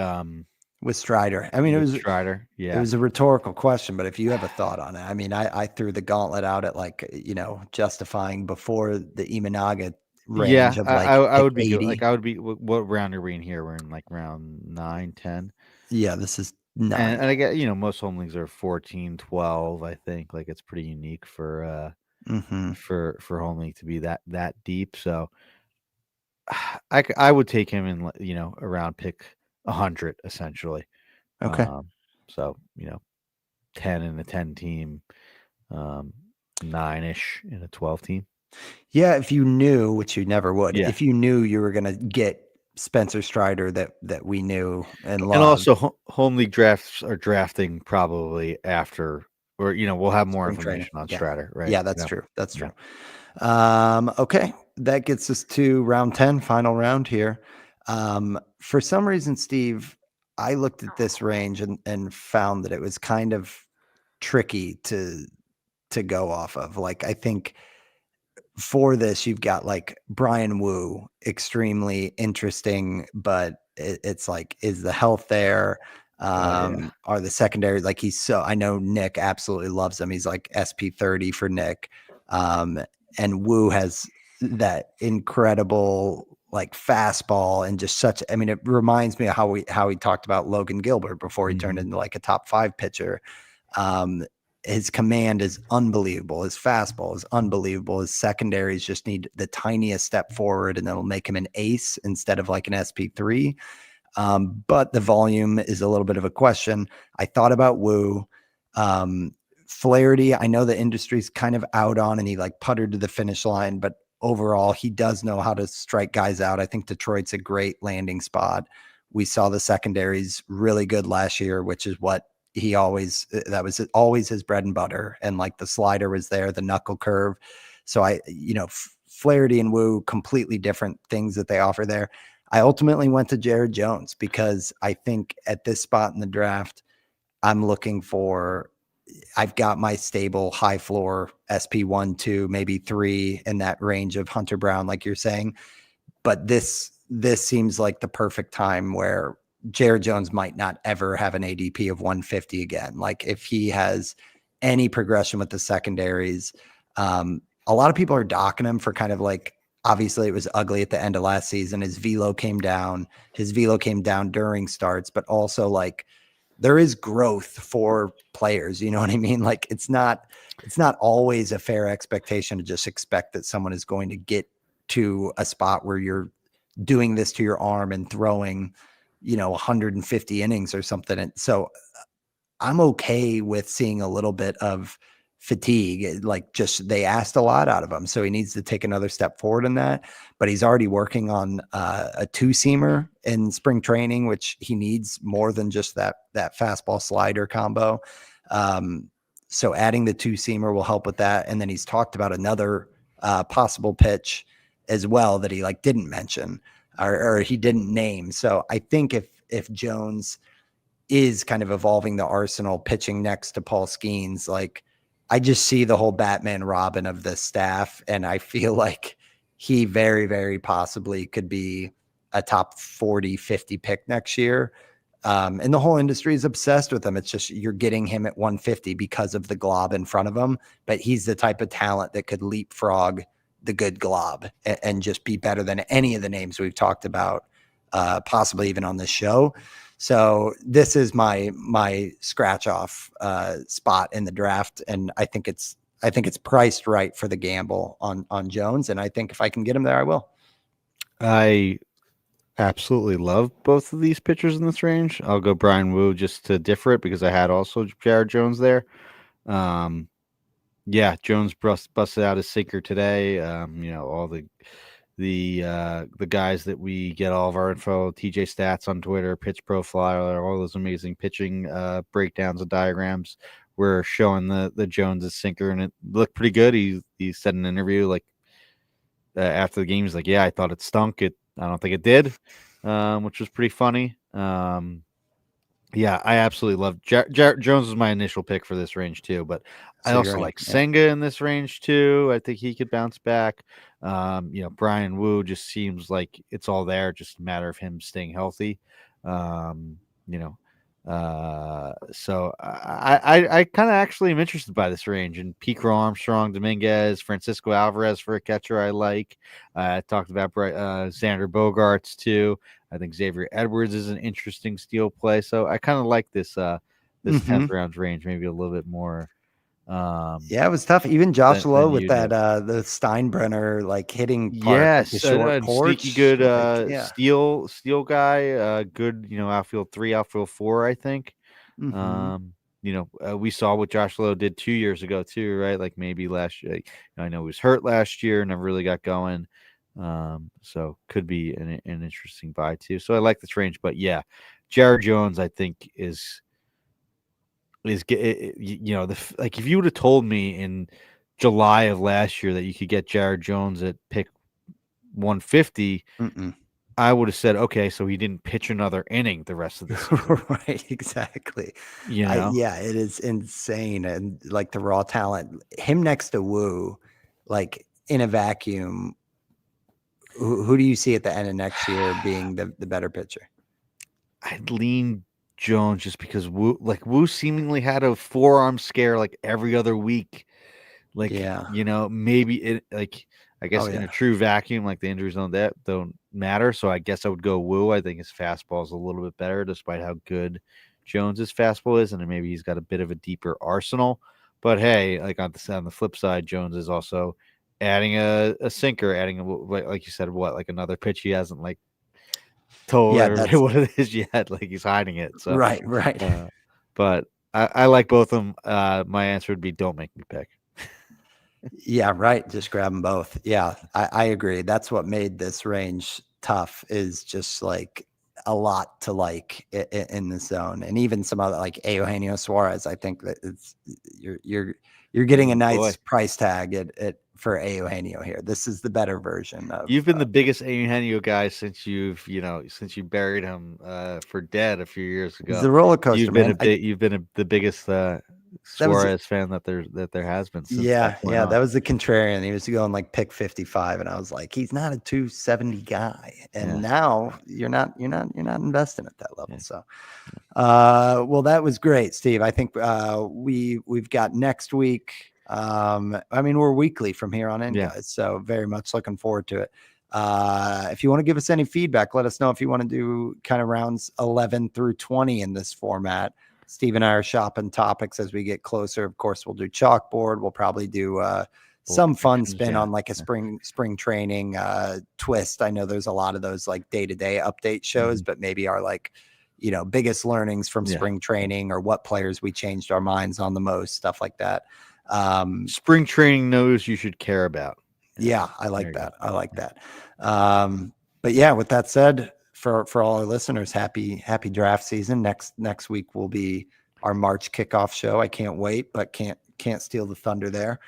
Speaker 1: with Strider. I mean, it
Speaker 2: with
Speaker 1: was
Speaker 2: Strider,
Speaker 1: it
Speaker 2: yeah.
Speaker 1: was a rhetorical question, but if you have a thought on it, I mean, I threw the gauntlet out at, like, justifying before the Imanaga range
Speaker 2: Yeah,
Speaker 1: of
Speaker 2: I
Speaker 1: like
Speaker 2: would be good. Like,
Speaker 1: 80.
Speaker 2: I would be. What round are we in here? We're in like round 9, 10.
Speaker 1: Yeah, this is
Speaker 2: And
Speaker 1: 9.
Speaker 2: I get, most home leagues are 14, 12. I think, like, it's pretty unique for
Speaker 1: Mhm.
Speaker 2: home league to be that deep. So I would take him in, around pick 100 essentially.
Speaker 1: Okay.
Speaker 2: Um, so 10 in a 10 team, 9-ish in a 12 team.
Speaker 1: Yeah, if you knew, which you never would,
Speaker 2: Yeah.
Speaker 1: if you knew you were gonna get Spencer Strider that we knew and
Speaker 2: And
Speaker 1: loved,
Speaker 2: also, home league drafts are drafting probably after, or we'll have more
Speaker 1: spring training.
Speaker 2: information on
Speaker 1: Yeah.
Speaker 2: Strider, right?
Speaker 1: Yeah, that's true. That's
Speaker 2: Yeah.
Speaker 1: true. Okay, that gets us to round 10, final round here. For some reason, Steve, I looked at this range and found that it was kind of tricky to go off of. Like, I think for this, you've got, like, Brian Wu, extremely interesting, but it's like, is the health there?
Speaker 2: Oh yeah.
Speaker 1: Are the secondary, like, I know Nick absolutely loves him. He's like SP30 for Nick. Um, and Wu has that incredible, like, fastball and just such, I mean, it reminds me of how he talked about Logan Gilbert before he turned
Speaker 2: Mhm.
Speaker 1: into like a top 5 pitcher. Um, his command is unbelievable. His fastball is unbelievable. His secondaries just need the tiniest step forward, and it'll make him an ace instead of like an SP3. But the volume is a little bit of a question. I thought about Wu. Flaherty, I know the industry's kind of out on, and he like puttered to the finish line, but overall, he does know how to strike guys out. I think Detroit's a great landing spot. We saw the secondaries really good last year, which is what that was always his bread and butter. And like the slider was there, the knuckle curve. So Flaherty and Wu, completely different things that they offer there. I ultimately went to Jared Jones because I think at this spot in the draft, I've got my stable high floor SP1, 2, maybe 3 in that range of Hunter Brown, like you're saying. But this seems like the perfect time where Jared Jones might not ever have an ADP of 150 again. Like if he has any progression with the secondaries, a lot of people are docking him for kind of like, obviously it was ugly at the end of last season. His velo came down during starts, but also like there is growth for players. You know what I mean? Like it's not always a fair expectation to just expect that someone is going to get to a spot where you're doing this to your arm and throwing, 150 innings or something. And so I'm okay with seeing a little bit of fatigue. Like just they asked a lot out of him, so he needs to take another step forward in that. But he's already working on a two-seamer in spring training, which he needs more than just that fastball slider combo. So adding the two-seamer will help with that. And then he's talked about another possible pitch as well that he like didn't mention or he didn't name. So I think if Jones is kind of evolving the arsenal, pitching next to Paul Skeens, like I just see the whole Batman Robin of the staff, and I feel like he very, very possibly could be a top 40, 50 pick next year. And the whole industry is obsessed with him. It's just you're getting him at 150 because of the glob in front of him, but he's the type of talent that could leapfrog the good glob and just be better than any of the names we've talked about, possibly even on this show. So this is my scratch off spot in the draft, and I think it's priced right for the gamble on Jones, and I think if I can get him there, I will.
Speaker 2: I absolutely love both of these pitchers in this range. I'll go Brian Wu just to differ it because I had also Jared Jones there. Yeah, Jones busted out his sinker today. All the guys that we get all of our info, TJ Stats on Twitter, Pitch Profiler, all those amazing pitching breakdowns and diagrams were showing the Jones' sinker, and it looked pretty good. He said in an interview like after the game, he's like, "Yeah, I thought it stunk. I don't think it did," which was pretty funny. Yeah, I absolutely love Jones was my initial pick for this range too, but I also like Senga in this range too. I think he could bounce back. Brian Wu just seems like it's all there, just a matter of him staying healthy. So I kind of actually am interested by this range, and Picro Armstrong, Dominguez, Francisco Alvarez for a catcher I like. I talked about Xander Bogaerts too. I think Xavier Edwards is an interesting steal play. So I kind of like this 10th round range, maybe a little bit more.
Speaker 1: Yeah, it was tough. Even Josh Lowe with that the Steinbrenner like hitting part,
Speaker 2: yes,
Speaker 1: like the short porch,
Speaker 2: sneaky good steal guy. Good, outfield 3, outfield 4, I think. We saw what Josh Lowe did 2 years ago too, right? Like maybe last year. I know he was hurt last year, never really got going. So could be an interesting buy too. So I like this range, but yeah, Jared Jones I think is like if you would have told me in July of last year that you could get Jared Jones at pick 150, I would have said, okay, so he didn't pitch another inning the rest of the season.
Speaker 1: Right, exactly. Yeah, it is insane. And like the raw talent, him next to Wu, like in a vacuum, who do you see at the end of next year being the better pitcher?
Speaker 2: I'd lean Jones just because Wu seemingly had a forearm scare like every other week. Like, maybe it I guess in a true vacuum, like the injuries on that don't matter. So I guess I would go Wu. I think his fastball is a little bit better, despite how good Jones's fastball is, and then maybe he's got a bit of a deeper arsenal. But hey, like on the flip side, Jones is also adding a sinker, adding like you said, like another pitch he hasn't like told everybody what it is yet. Like he's hiding it. So
Speaker 1: right.
Speaker 2: But I like both of them. My answer would be don't make me pick.
Speaker 1: Yeah, right. Just grab them both. Yeah, I agree. That's what made this range tough, is just like a lot to like in the zone, and even some other like Eugenio Suarez. I think that it's you're getting a
Speaker 2: Oh,
Speaker 1: nice
Speaker 2: boy.
Speaker 1: price tag at for Eugenio here. This is the better version of.
Speaker 2: You've been the biggest Eugenio guy since you buried him for dead a few years
Speaker 1: It's
Speaker 2: ago.
Speaker 1: the roller coaster,
Speaker 2: You've been
Speaker 1: man.
Speaker 2: a bit. You've been the biggest
Speaker 1: That was
Speaker 2: Suarez fan that there has been since that
Speaker 1: Yeah,
Speaker 2: point
Speaker 1: yeah,
Speaker 2: on.
Speaker 1: that was the contrarian. He was going like pick 55, and I was like, he's not a 270 guy. And
Speaker 2: Yeah,
Speaker 1: now you're not investing at that level.
Speaker 2: yeah.
Speaker 1: So, well, that was great, Steve. I think we've got next week. I mean, we're weekly from here on in,
Speaker 2: Yeah.
Speaker 1: guys. So very much looking forward to it. If you want to give us any feedback, let us know if you want to do kind of rounds 11 through 20 in this format. Steve and I are shopping topics as we get closer. Of course, we'll do chalkboard. We'll probably do some fun spin on like a spring training twist. I know there's a lot of those like day-to-day update shows, but maybe our like, biggest learnings from spring training, or what players we changed our minds on the most, stuff like that.
Speaker 2: Spring training knows you should care about.
Speaker 1: Yeah, I like that. I like that. But yeah, with that said, for all our listeners, happy draft season. Next week will be our March kickoff show. I can't wait, but can't steal the thunder there.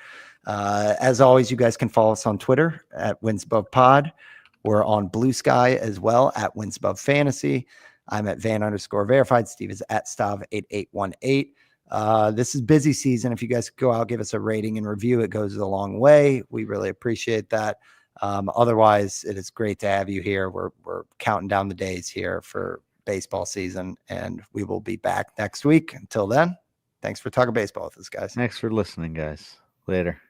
Speaker 1: As always, you guys can follow us on Twitter at WinsAbovePod. We're on Blue Sky as well at WinsAboveFantasy. I'm at Van_verified. Steve is at Stav8818. This is busy season. If you guys go out, give us a rating and review, it goes a long way. We really appreciate that. Otherwise, it is great to have you here. We're counting down the days here for baseball season, and we will be back next week. Until then, thanks for talking baseball with us, guys.
Speaker 2: Thanks for listening, guys. Later.